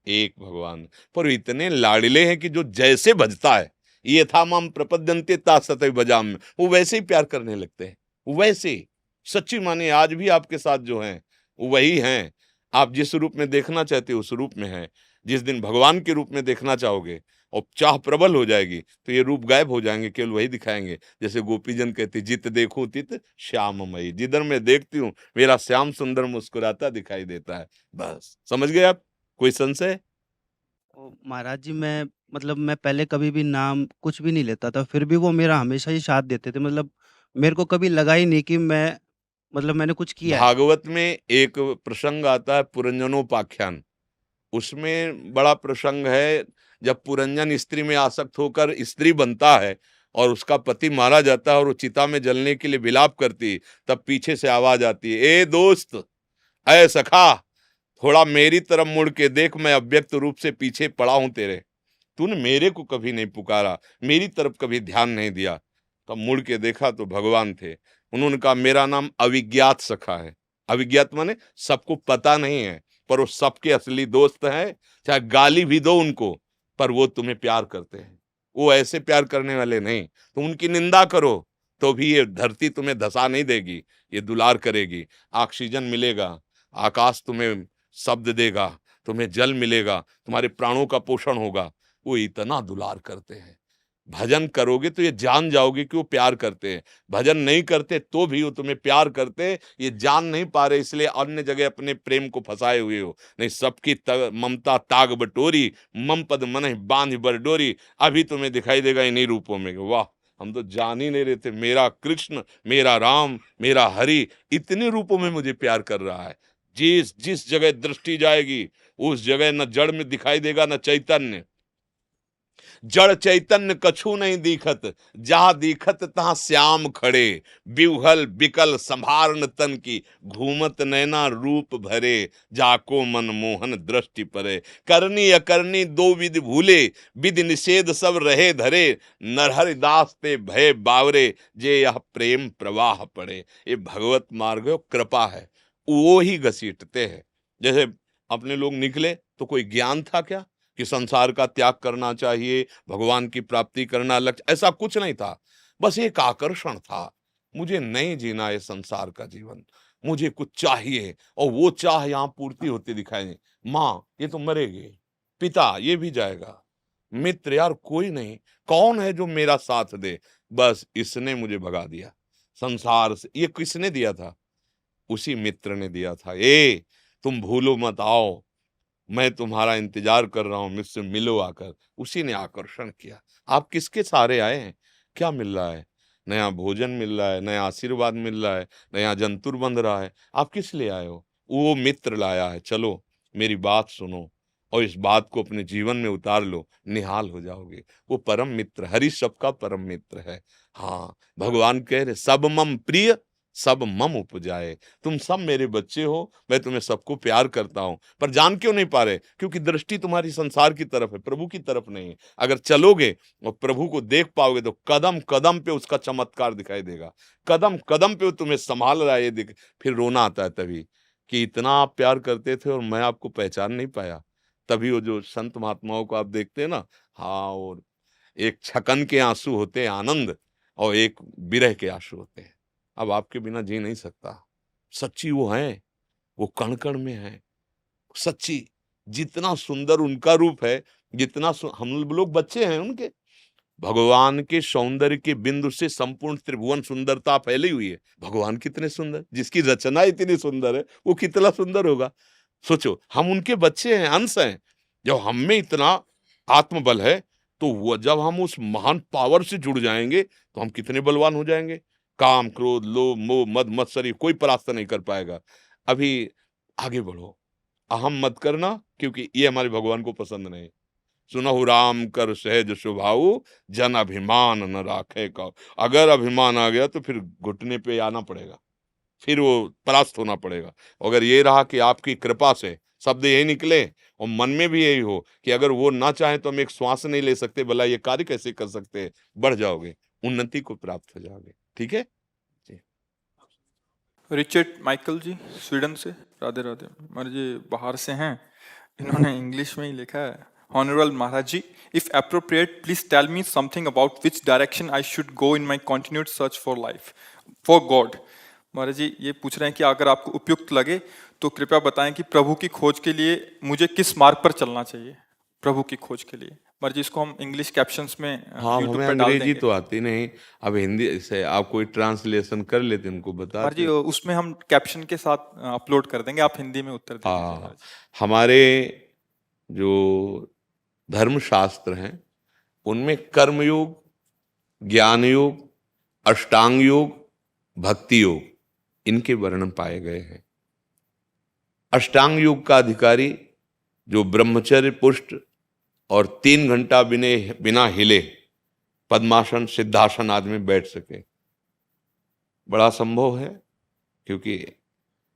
एक भगवान। पर इतने लाडले हैं कि जो जैसे भजता है, ये था मम प्रपद्यन्ते ता सतै भजामि, वो वैसे ही प्यार करने लगते हैं। वो वैसे ही सच्ची माने आज भी आपके साथ जो हैं वो वही हैं। आप जिस रूप में देखना चाहते हो उस रूप में हैं। जिस दिन भगवान के रूप में देखना चाहोगे और चाह प्रबल हो जाएगी तो ये रूप गायब हो जाएंगे, केवल वही दिखाएंगे। जैसे गोपीजन कहती, जित देखो तित श्याममयी, जिधर मैं देखती हूँ मेरा श्याम सुंदर मुस्कुराता दिखाई देता है। बस समझ गए आप? कोई संशय? महाराज जी, मैं पहले कभी भी नाम कुछ भी नहीं लेता था, फिर भी वो मेरा हमेशा ही साथ देते थे। मेरे को कभी लगा ही नहीं कि मैंने कुछ किया है। भागवत में एक प्रसंग आता है, पुरंजनोपाख्यान। उसमें बड़ा प्रसंग है, जब पुरंजन स्त्री में आसक्त होकर स्त्री बनता है और उसका पति मारा जाता है और वो चिता में जलने के लिए विलाप करती, तब पीछे से आवाज आती है, ए दोस्त, ऐ सखा, थोड़ा मेरी तरफ मुड़ के देख, मैं अव्यक्त रूप से पीछे पड़ा हूं तेरे। तूने मेरे को कभी नहीं पुकारा, मेरी तरफ कभी ध्यान नहीं दिया। तब मुड़ के देखा तो भगवान थे। उन्होंने कहा, मेरा नाम अविज्ञात सखा है। अविज्ञात माने सबको पता नहीं है, पर वो सबके असली दोस्त हैं। चाहे गाली भी दो उनको, पर वो तुम्हें प्यार करते हैं। वो ऐसे प्यार करने वाले नहीं। तुम उनकी निंदा करो तो भी ये धरती तुम्हें धसा नहीं देगी, ये दुलार करेगी। ऑक्सीजन मिलेगा, आकाश तुम्हें शब्द देगा, तुम्हें जल मिलेगा, तुम्हारे प्राणों का पोषण होगा। वो इतना दुलार करते हैं। भजन करोगे तो ये जान जाओगे कि वो प्यार करते हैं। भजन नहीं करते तो भी वो तुम्हें प्यार करते हैं, ये जान नहीं पा रहे, इसलिए अन्य जगह अपने प्रेम को फंसाए हुए हो। नहीं, सबकी ममता ताग बटोरी, मम पद मन बांध बरडोरी। अभी तुम्हें दिखाई देगा इन्हीं रूपों में। वाह, हम तो जान ही नहीं रहे थे, मेरा कृष्ण, मेरा राम, मेरा हरि इतने रूपों में मुझे प्यार कर रहा है। जिस जिस जगह दृष्टि जाएगी उस जगह न जड़ में दिखाई देगा न चैतन्य। जड़ चैतन्य कछु नहीं दिखत, जहां दिखत तहां श्याम खड़े। बिवहल बिकल संभारन तन की, घूमत नैना रूप भरे। जाको मन मोहन दृष्टि परे, करनी अकरनी दो विधि भूले। विधि निषेध सब रहे धरे, नरहरि दास ते भय बावरे। जे यह प्रेम प्रवाह पड़े। ये भगवत मार्ग है, कृपा है, वो ही घसीटते हैं। जैसे अपने लोग निकले तो कोई ज्ञान था क्या कि संसार का त्याग करना चाहिए, भगवान की प्राप्ति करना लक्ष्य? ऐसा कुछ नहीं था। बस एक आकर्षण था, मुझे नहीं जीना ये संसार का जीवन, मुझे कुछ चाहिए। और वो चाह यहाँ पूर्ति होती दिखाई दे। माँ, ये तो मरेगी, पिता ये भी जाएगा, मित्र यार कोई नहीं, कौन है जो मेरा साथ दे? बस इसने मुझे भगा दिया संसार से। ये किसने दिया था? उसी मित्र ने दिया था। ए, तुम भूलो मत, आओ, मैं तुम्हारा इंतजार कर रहा हूं, मुझसे मिलो आकर। उसी ने आकर्षण किया। आप किसके सहारे आए हैं? क्या मिल रहा है? नया भोजन मिल रहा है, नया आशीर्वाद मिल रहा है, नया जंतुर बंध रहा है। आप किस लिए आए हो? वो मित्र लाया है। चलो मेरी बात सुनो और इस बात को अपने जीवन में उतार लो, निहाल हो जाओगे। वो परम मित्र, हरि सबका परम मित्र है। हाँ, भगवान कह रहे, सब मम प्रिय सब मम उपजाए। तुम सब मेरे बच्चे हो, मैं तुम्हें सबको प्यार करता हूं। पर जान क्यों नहीं पा रहे? क्योंकि दृष्टि तुम्हारी संसार की तरफ है, प्रभु की तरफ नहीं है। अगर चलोगे और प्रभु को देख पाओगे तो कदम कदम पे उसका चमत्कार दिखाई देगा। कदम कदम पे वो तुम्हें संभाल रहा है, ये दिख। फिर रोना आता है तभी कि इतना आप प्यार करते थे और मैं आपको पहचान नहीं पाया। तभी वो जो संत महात्माओं को आप देखते हैं ना, हाँ, और एक छकन के आंसू होते हैं आनंद, और एक विरह के आंसू होते हैं। अब आपके बिना जी नहीं सकता। सच्ची वो है, वो कण कण में है। सच्ची, जितना सुंदर उनका रूप है, जितना हम लोग बच्चे हैं उनके, भगवान के सौंदर्य के बिंदु से संपूर्ण त्रिभुवन सुंदरता फैली हुई है। भगवान कितने सुंदर, जिसकी रचना इतनी सुंदर है वो कितना सुंदर होगा। सोचो, हम उनके बच्चे हैं, अंश हैं। जब हम में इतना आत्मबल है तो वो जब हम उस महान पावर से जुड़ जाएंगे तो हम कितने बलवान हो जाएंगे। काम, क्रोध, लोभ, मोह, मद, मत्सरी कोई परास्त नहीं कर पाएगा। अभी आगे बढ़ो, अहम मत करना, क्योंकि ये हमारे भगवान को पसंद नहीं। सुनहु राम कर सहज स्वभाव, जन अभिमान न राखे का। अगर अभिमान आ गया तो फिर घुटने पे आना पड़ेगा, फिर वो परास्त होना पड़ेगा। अगर ये रहा कि आपकी कृपा से शब्द यही निकले और मन में भी यही हो कि अगर वो ना चाहे तो हम एक श्वास नहीं ले सकते, भला ये कार्य कैसे कर सकते हैं, बढ़ जाओगे, उन्नति को प्राप्त हो जाओगे। ठीक है जी। रिचर्ड माइकल जी स्वीडन से, राधे राधे। महाराज जी बाहर से हैं, इन्होंने इंग्लिश में ही लिखा है। Honourable Maharaj ji, if appropriate please tell me something about which direction I should go in my continued search for life for God. Maharaj ji ये पूछ रहे हैं कि अगर आपको उपयुक्त लगे तो कृपया बताएं कि प्रभु की खोज के लिए मुझे किस मार्ग पर चलना चाहिए, प्रभु की खोज के लिए। महाराज जी इसको हम इंग्लिश कैप्शंस में हाँ, यूट्यूब हमें पे डाल अंग्रेजी देंगे। तो आती नहीं, अब हिंदी से आप कोई ट्रांसलेशन कर लेते, उनको बता महाराज जी उसमें हम कैप्शन के साथ अपलोड कर देंगे, आप हिंदी में उत्तर दे दीजिए हाँ, महाराज जी। हमारे जो धर्मशास्त्र हैं उनमें कर्मयोग, ज्ञान योग, अष्टांग योग, भक्ति योग, इनके वर्णन पाए गए हैं। अष्टांग योग का अधिकारी जो ब्रह्मचर्य पुष्ट और 3 घंटा बिना हिले पद्मासन, सिद्धासन आदि में बैठ सके, बड़ा संभव है, क्योंकि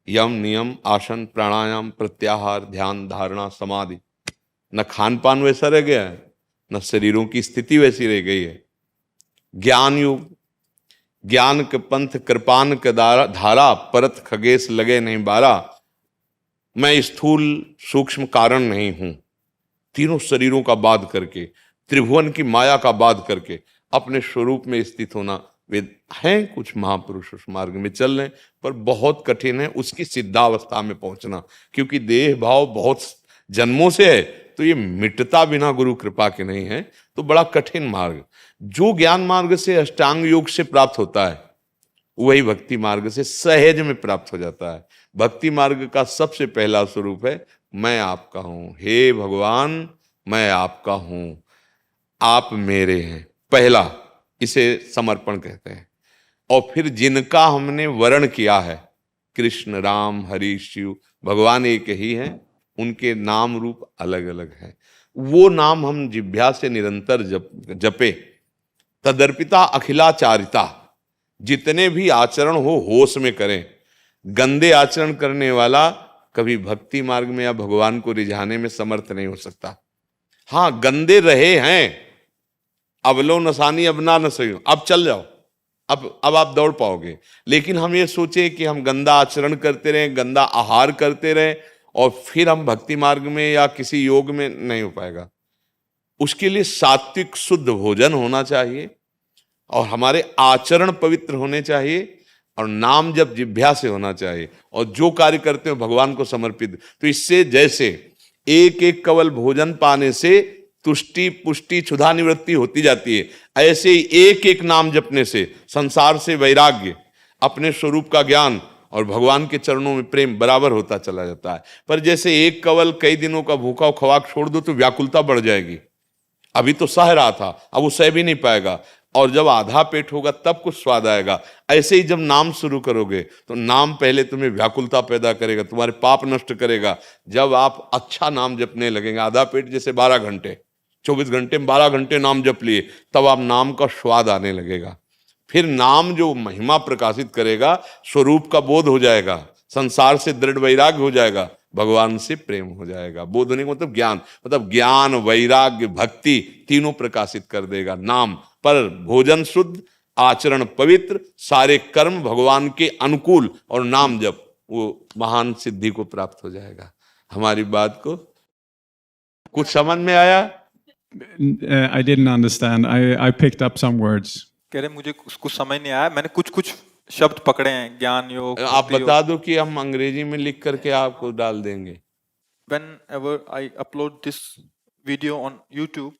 यम, नियम, आसन, प्राणायाम, प्रत्याहार, ध्यान, धारणा, समाधि, न खान पान वैसा रह गया है, न शरीरों की स्थिति वैसी रह गई है। ज्ञान योग, ज्ञान के पंथ कृपान के धारा, परत खगेश लगे नहीं बारा। मैं स्थूल सूक्ष्म कारण नहीं हूं, तीनों शरीरों का बाध करके, त्रिभुवन की माया का बाध करके अपने स्वरूप में स्थित होना। वे हैं कुछ महापुरुष उस मार्ग में चल रहे, पर बहुत कठिन है उसकी सिद्धावस्था में पहुंचना, क्योंकि देह भाव बहुत जन्मों से है, तो ये मिटता बिना गुरु कृपा के नहीं है, तो बड़ा कठिन मार्ग। जो ज्ञान मार्ग से, अष्टांग योग से प्राप्त होता है, वही भक्ति मार्ग से सहज में प्राप्त हो जाता है। भक्ति मार्ग का सबसे पहला स्वरूप है मैं आपका हूं, हे भगवान मैं आपका हूं, आप मेरे हैं, पहला इसे समर्पण कहते हैं। और फिर जिनका हमने वर्ण किया है, कृष्ण, राम, हरि, शिव, भगवान एक ही हैं, उनके नाम रूप अलग अलग हैं, वो नाम हम जिह्वा से निरंतर जपे। तदर्पिता अखिलाचारिता, जितने भी आचरण हो होश में करें। गंदे आचरण करने वाला कभी भक्ति मार्ग में या भगवान को रिझाने में समर्थ नहीं हो सकता। हाँ, गंदे रहे हैं, अब लो नसानी अब ना नसो, अब चल जाओ, अब आप दौड़ पाओगे। लेकिन हम ये सोचे कि हम गंदा आचरण करते रहें, गंदा आहार करते रहें और फिर हम भक्ति मार्ग में या किसी योग में, नहीं हो पाएगा। उसके लिए सात्विक शुद्ध भोजन होना चाहिए और हमारे आचरण पवित्र होने चाहिए और नाम जब जिह्वा से होना चाहिए और जो कार्य करते हो भगवान को समर्पित। तो इससे जैसे एक एक कवल भोजन पाने से तुष्टि, पुष्टि, क्षुधा निवृत्ति होती जाती है, ऐसे ही एक एक नाम जपने से संसार से वैराग्य, अपने स्वरूप का ज्ञान और भगवान के चरणों में प्रेम बराबर होता चला जाता है। पर जैसे एक कवल कई दिनों का भूखा और खवाक छोड़ दो तो व्याकुलता बढ़ जाएगी। अभी तो सह रहा था, अब वो सह भी नहीं पाएगा, और जब आधा पेट होगा तब कुछ स्वाद आएगा। ऐसे ही जब नाम शुरू करोगे तो नाम पहले तुम्हें व्याकुलता पैदा करेगा, तुम्हारे पाप नष्ट करेगा। जब आप अच्छा नाम जपने लगेंगे, आधा पेट जैसे 12 घंटे, 24 घंटे में 12 घंटे नाम जप लिए, तब आप नाम का स्वाद आने लगेगा। फिर नाम जो महिमा प्रकाशित करेगा, स्वरूप का बोध हो जाएगा, संसार से दृढ़ वैराग्य हो जाएगा, भगवान से प्रेम हो जाएगा। बोध होने का मतलब ज्ञान, मतलब ज्ञान, वैराग्य, भक्ति तीनों प्रकाशित कर देगा नाम। पर भोजन शुद्ध, आचरण पवित्र, सारे कर्म भगवान के अनुकूल और नाम जप, वो महान सिद्धि को प्राप्त हो जाएगा। हमारी बात को कुछ समझ में आया? I didn't understand. I picked up some words. कह रहे मुझे कुछ समझ नहीं आया, मैंने कुछ कुछ शब्द पकड़े हैं, ज्ञान योग। आप बता दो कि हम अंग्रेजी में लिख करके आपको डाल देंगे। Whenever I upload this video on YouTube,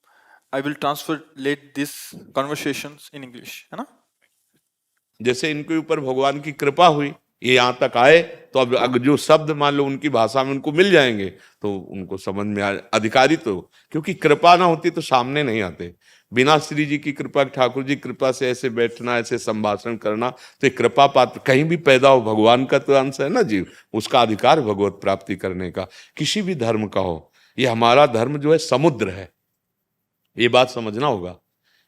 I will translate these conversations in English, है ना? जैसे इनके ऊपर भगवान की कृपा हुई, ये यहाँ तक आए, तो अब अगर जो शब्द मान लो उनकी भाषा में उनको मिल जाएंगे तो उनको समझ में आ अधिकारी तो, क्योंकि कृपा ना होती तो सामने नहीं आते। बिना श्री जी की कृपा, ठाकुर जी कृपा से ऐसे बैठना, ऐसे संभाषण करना, तो एक कृपा पात्र कहीं भी पैदा हो, भगवान का तो अंश है ना जीव, उसका अधिकार है भगवत प्राप्ति करने का, किसी भी धर्म का हो। ये हमारा धर्म जो है समुद्र है, ये बात समझना होगा।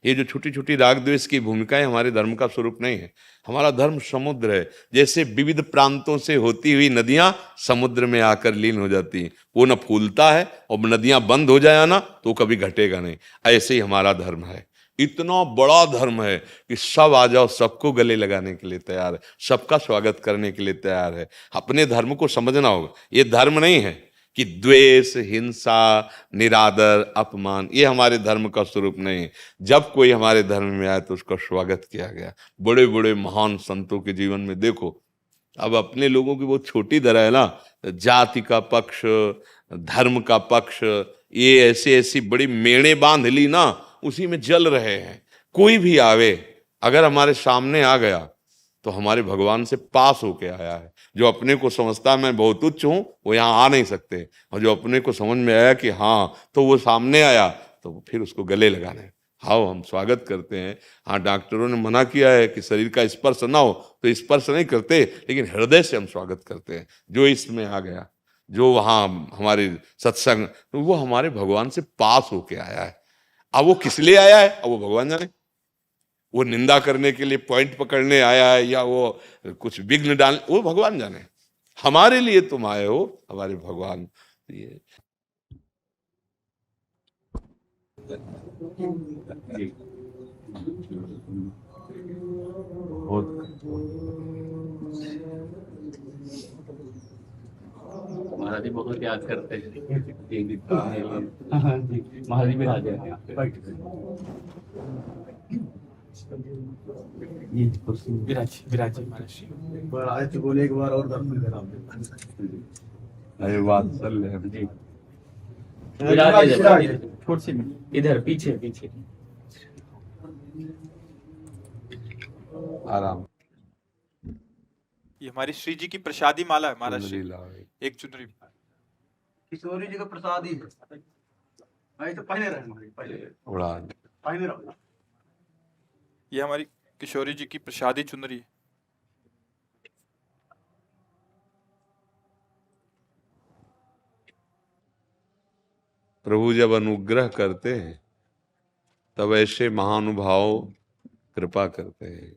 ये जो छोटी छोटी राग द्वेष की भूमिकाएं हमारे धर्म का स्वरूप नहीं है। हमारा धर्म समुद्र है। जैसे विविध प्रांतों से होती हुई नदियां समुद्र में आकर लीन हो जाती हैं, वो न फूलता है और नदियां बंद हो जाए ना तो कभी घटेगा नहीं। ऐसे ही हमारा धर्म है, इतना बड़ा धर्म है कि सब आ जाओ, सबको गले लगाने के लिए तैयार है, सबका स्वागत करने के लिए तैयार है। अपने धर्म को समझना होगा। ये धर्म नहीं है कि द्वेष, हिंसा, निरादर, अपमान, ये हमारे धर्म का स्वरूप नहीं है। जब कोई हमारे धर्म में आया तो उसका स्वागत किया गया। बड़े बड़े महान संतों के जीवन में देखो, अब अपने लोगों की बहुत छोटी दरा है ना, जाति का पक्ष, धर्म का पक्ष, ये ऐसी ऐसी बड़ी मेड़े बांध ली ना, उसी में जल रहे हैं। कोई भी आवे, अगर हमारे सामने आ गया तो हमारे भगवान से पास होके आया है। जो अपने को समझता मैं बहुत उच्च हूं, वो यहाँ आ नहीं सकते, और जो अपने को समझ में आया कि हाँ, तो वो सामने आया, तो फिर उसको गले लगाने, हाँ हम स्वागत करते हैं। हाँ, डॉक्टरों ने मना किया है कि शरीर का स्पर्श ना हो, तो स्पर्श नहीं करते, लेकिन हृदय से हम स्वागत करते हैं। जो इसमें आ गया, जो वहाँ हमारे सत्संग, तो वो हमारे भगवान से पास होके आया है। अब वो किस लिए आया है, अब वो भगवान जाने। वो निंदा करने के लिए पॉइंट पकड़ने आया है, या वो कुछ विघ्न डाल, वो भगवान जाने। हमारे लिए तुम आए हो, हमारे भगवान। ये महाराज जी बहुत याद करते हैं। महाराज जी भी आ जाए यहाँ पे। विराज महाराज बोले एक बार और दर्शन करा अरे वात्सल्य है जी। थोड़ी सी इधर पीछे पीछे आराम। ये हमारी श्री जी की प्रसादी माला है महाराज श्री। चुनरी लाओ। एक चुनरी। किशोरी जी का प्रसाद ही है। भाई तो पहले रहे हमारे, पहले उड़ा पहले रहो। ये हमारी किशोरी जी की प्रसादी चुनरी है। प्रभु जब अनुग्रह करते हैं तब ऐसे महानुभाव कृपा करते हैं।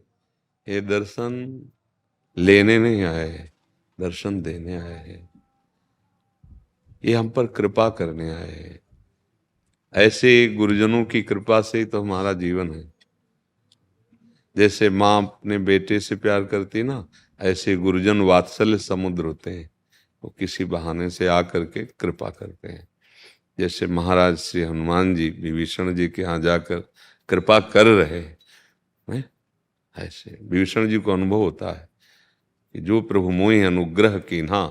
ये दर्शन लेने नहीं आए, दर्शन देने आए हैं। ये हम पर कृपा करने आए हैं। ऐसे गुरुजनों की कृपा से ही तो हमारा जीवन है। जैसे माँ अपने बेटे से प्यार करती ना, ऐसे गुरुजन वात्सल्य समुद्र होते हैं। वो किसी बहाने से आकर के कृपा करते हैं। जैसे महाराज श्री हनुमान जी विभीषण जी के यहाँ जाकर कृपा कर रहे हैं, ऐसे विभीषण जी को अनुभव होता है कि जो प्रभु मोहि अनुग्रह कीन्हा,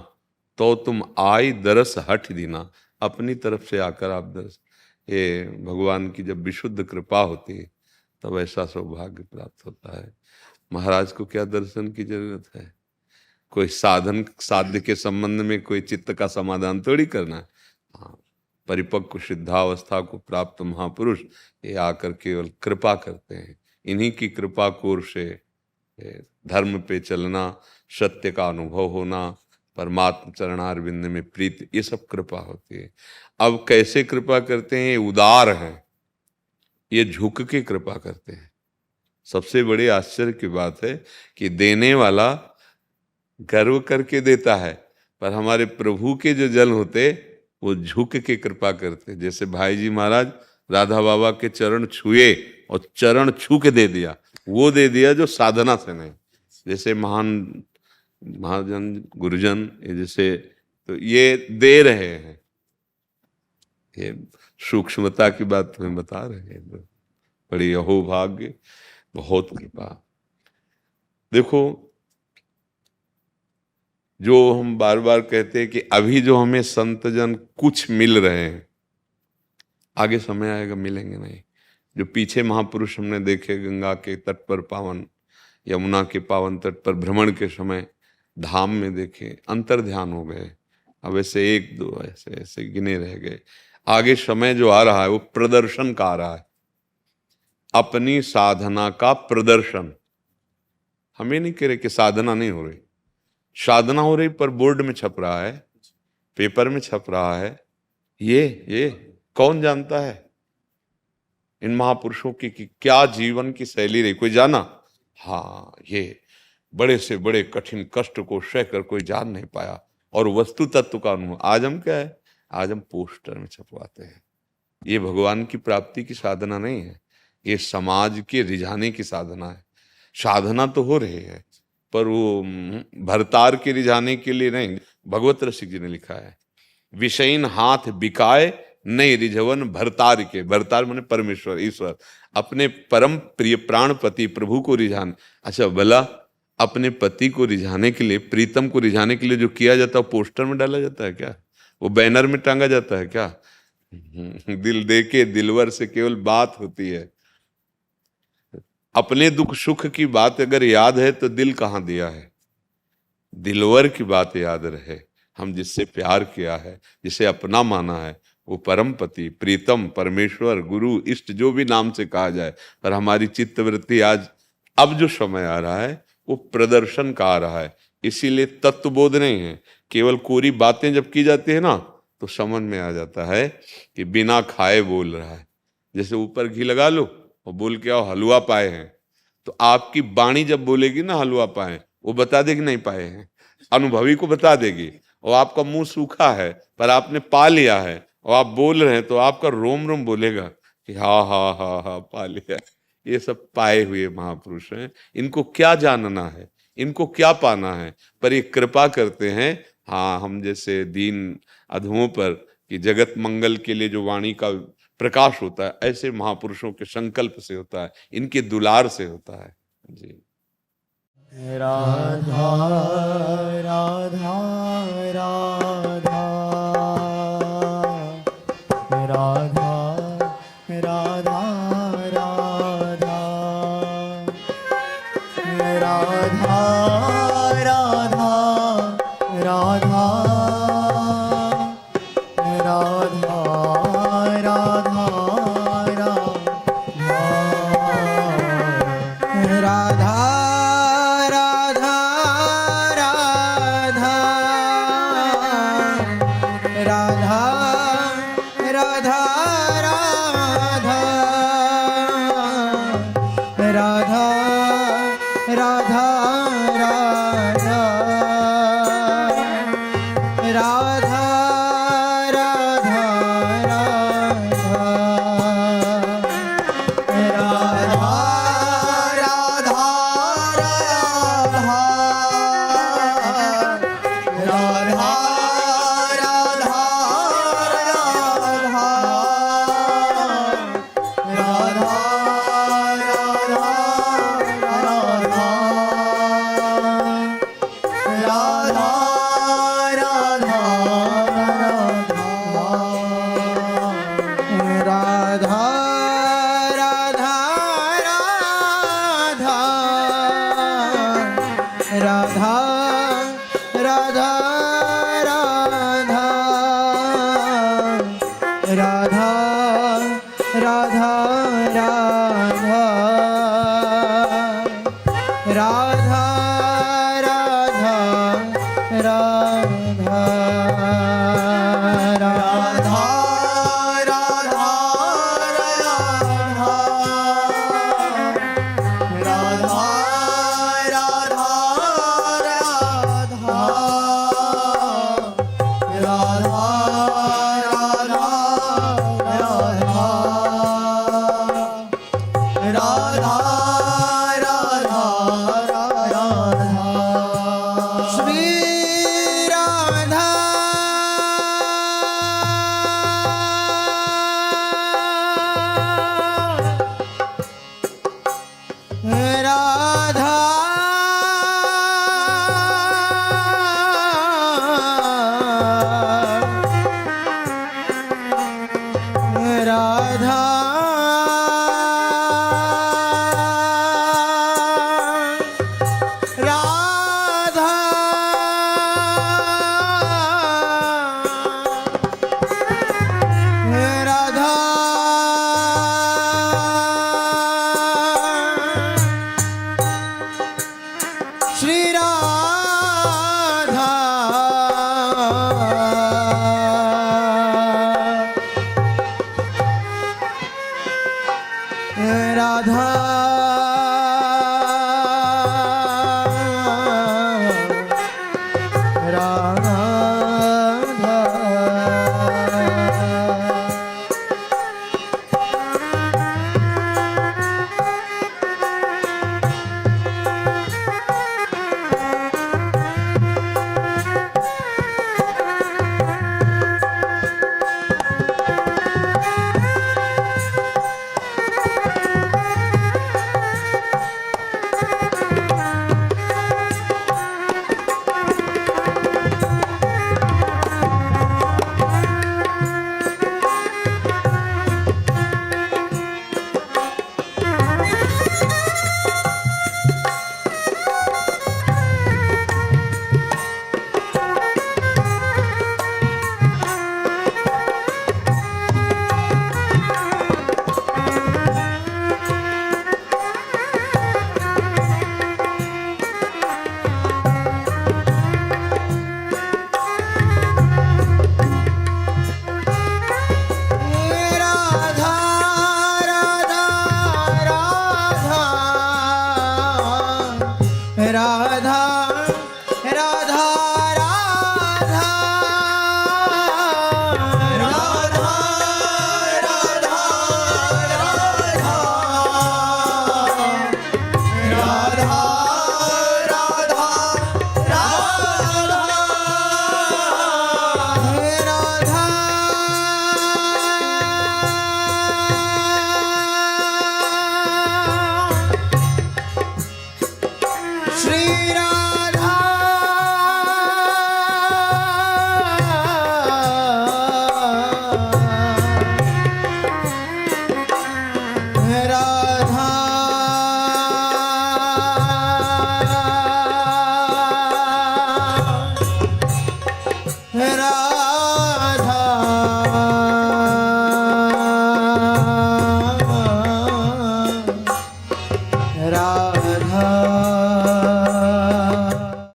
तो तुम आई दरस हठ दीना। अपनी तरफ से आकर आप दरस, ये भगवान की जब विशुद्ध कृपा होती है तब ऐसा सौभाग्य प्राप्त होता है। महाराज को क्या दर्शन की जरूरत है? कोई साधन साध्य के संबंध में कोई चित्त का समाधान थोड़ी करना है। हाँ, परिपक्व सिद्धावस्था को प्राप्त महापुरुष ये आकर केवल कृपा करते हैं। इन्हीं की कृपा कोर से धर्म पे चलना, सत्य का अनुभव होना, परमात्मा चरणारविंद में प्रीति, ये सब कृपा होती है। अब कैसे कृपा करते हैं? उदार हैं, ये झुक के कृपा करते हैं। सबसे बड़ी आश्चर्य की बात है कि देने वाला गर्व करके देता है, पर हमारे प्रभु के जो जन होते वो झुक के कृपा करते। जैसे भाई जी महाराज राधा बाबा के चरण छुए और चरण छू के दे दिया, वो दे दिया जो साधना से नहीं। जैसे महाजन गुरुजन जैसे, तो ये दे रहे हैं, ये सूक्ष्मता की बात तुम्हें बता रहे हैं। बड़ी अहोभाग्य, बहुत कृपा। देखो, जो हम बार बार कहते हैं कि अभी जो हमें संतजन कुछ मिल रहे हैं, आगे समय आएगा मिलेंगे नहीं। जो पीछे महापुरुष हमने देखे गंगा के तट पर पावन, यमुना के पावन तट पर भ्रमण के समय धाम में देखे, अंतर ध्यान हो गए। अब ऐसे एक दो ऐसे ऐसे गिने रह गए। आगे समय जो आ रहा है वो प्रदर्शन का आ रहा है, अपनी साधना का प्रदर्शन। हमें नहीं कह रहे कि साधना नहीं हो रही, साधना हो रही, पर बोर्ड में छप रहा है, पेपर में छप रहा है। ये कौन जानता है इन महापुरुषों की कि क्या जीवन की शैली रही? कोई जाना? हाँ, ये बड़े से बड़े कठिन कष्ट को सहकर कोई जान नहीं पाया, और वस्तु तत्व का अनुभव। आज हम क्या है, आज हम पोस्टर में छपवाते हैं। ये भगवान की प्राप्ति की साधना नहीं है, ये समाज के रिझाने की साधना है। साधना तो हो रही है, पर वो भरतार के रिझाने के लिए नहीं। भगवत रसिक जी ने लिखा है, विषयीन हाथ बिकाए नहीं रिझवन भरतार के। भरतार माने परमेश्वर, ईश्वर, अपने परम प्रिय प्राणपति प्रभु को रिझाने। अच्छा भला अपने पति को रिझाने के लिए, प्रीतम को रिझाने के लिए जो किया जाता है वो पोस्टर में डाला जाता है क्या? वो बैनर में टांगा जाता है क्या? दिल देके दिलवर से केवल बात होती है। अपने दुख सुख की बात अगर याद है तो दिल कहाँ दिया है? दिलवर की बात याद रहे। हम जिससे प्यार किया है, जिसे अपना माना है, वो परम पति, प्रीतम, परमेश्वर, गुरु, इष्ट, जो भी नाम से कहा जाए। पर हमारी चित्तवृत्ति आज, अब जो समय आ रहा है वो प्रदर्शन का आ रहा है। इसीलिए तत्वबोध नहीं है, केवल कोरी बातें जब की जाती है ना तो समझ में आ जाता है कि बिना खाए बोल रहा है। जैसे ऊपर घी लगा लो और बोल के आओ हलवा पाए हैं, तो आपकी वाणी जब बोलेगी ना हलवा पाए, वो बता देगी नहीं पाए हैं, अनुभवी को बता देगी। और आपका मुंह सूखा है पर आपने पा लिया है और आप बोल रहे हैं, तो आपका रोम रोम बोलेगा कि हाँ हाँ हाँ हाँ पा लिया। ये सब पाए हुए महापुरुष हैं। इनको क्या जानना है, इनको क्या पाना है, पर ये कृपा करते हैं। हाँ, हम जैसे दीन अधमों पर कि जगत मंगल के लिए जो वाणी का प्रकाश होता है, ऐसे महापुरुषों के संकल्प से होता है, इनके दुलार से होता है। जी। राधा राधा राधा राधा राधा राधा राधा राधा राधा राधा राधा श्री राधा राधा राधा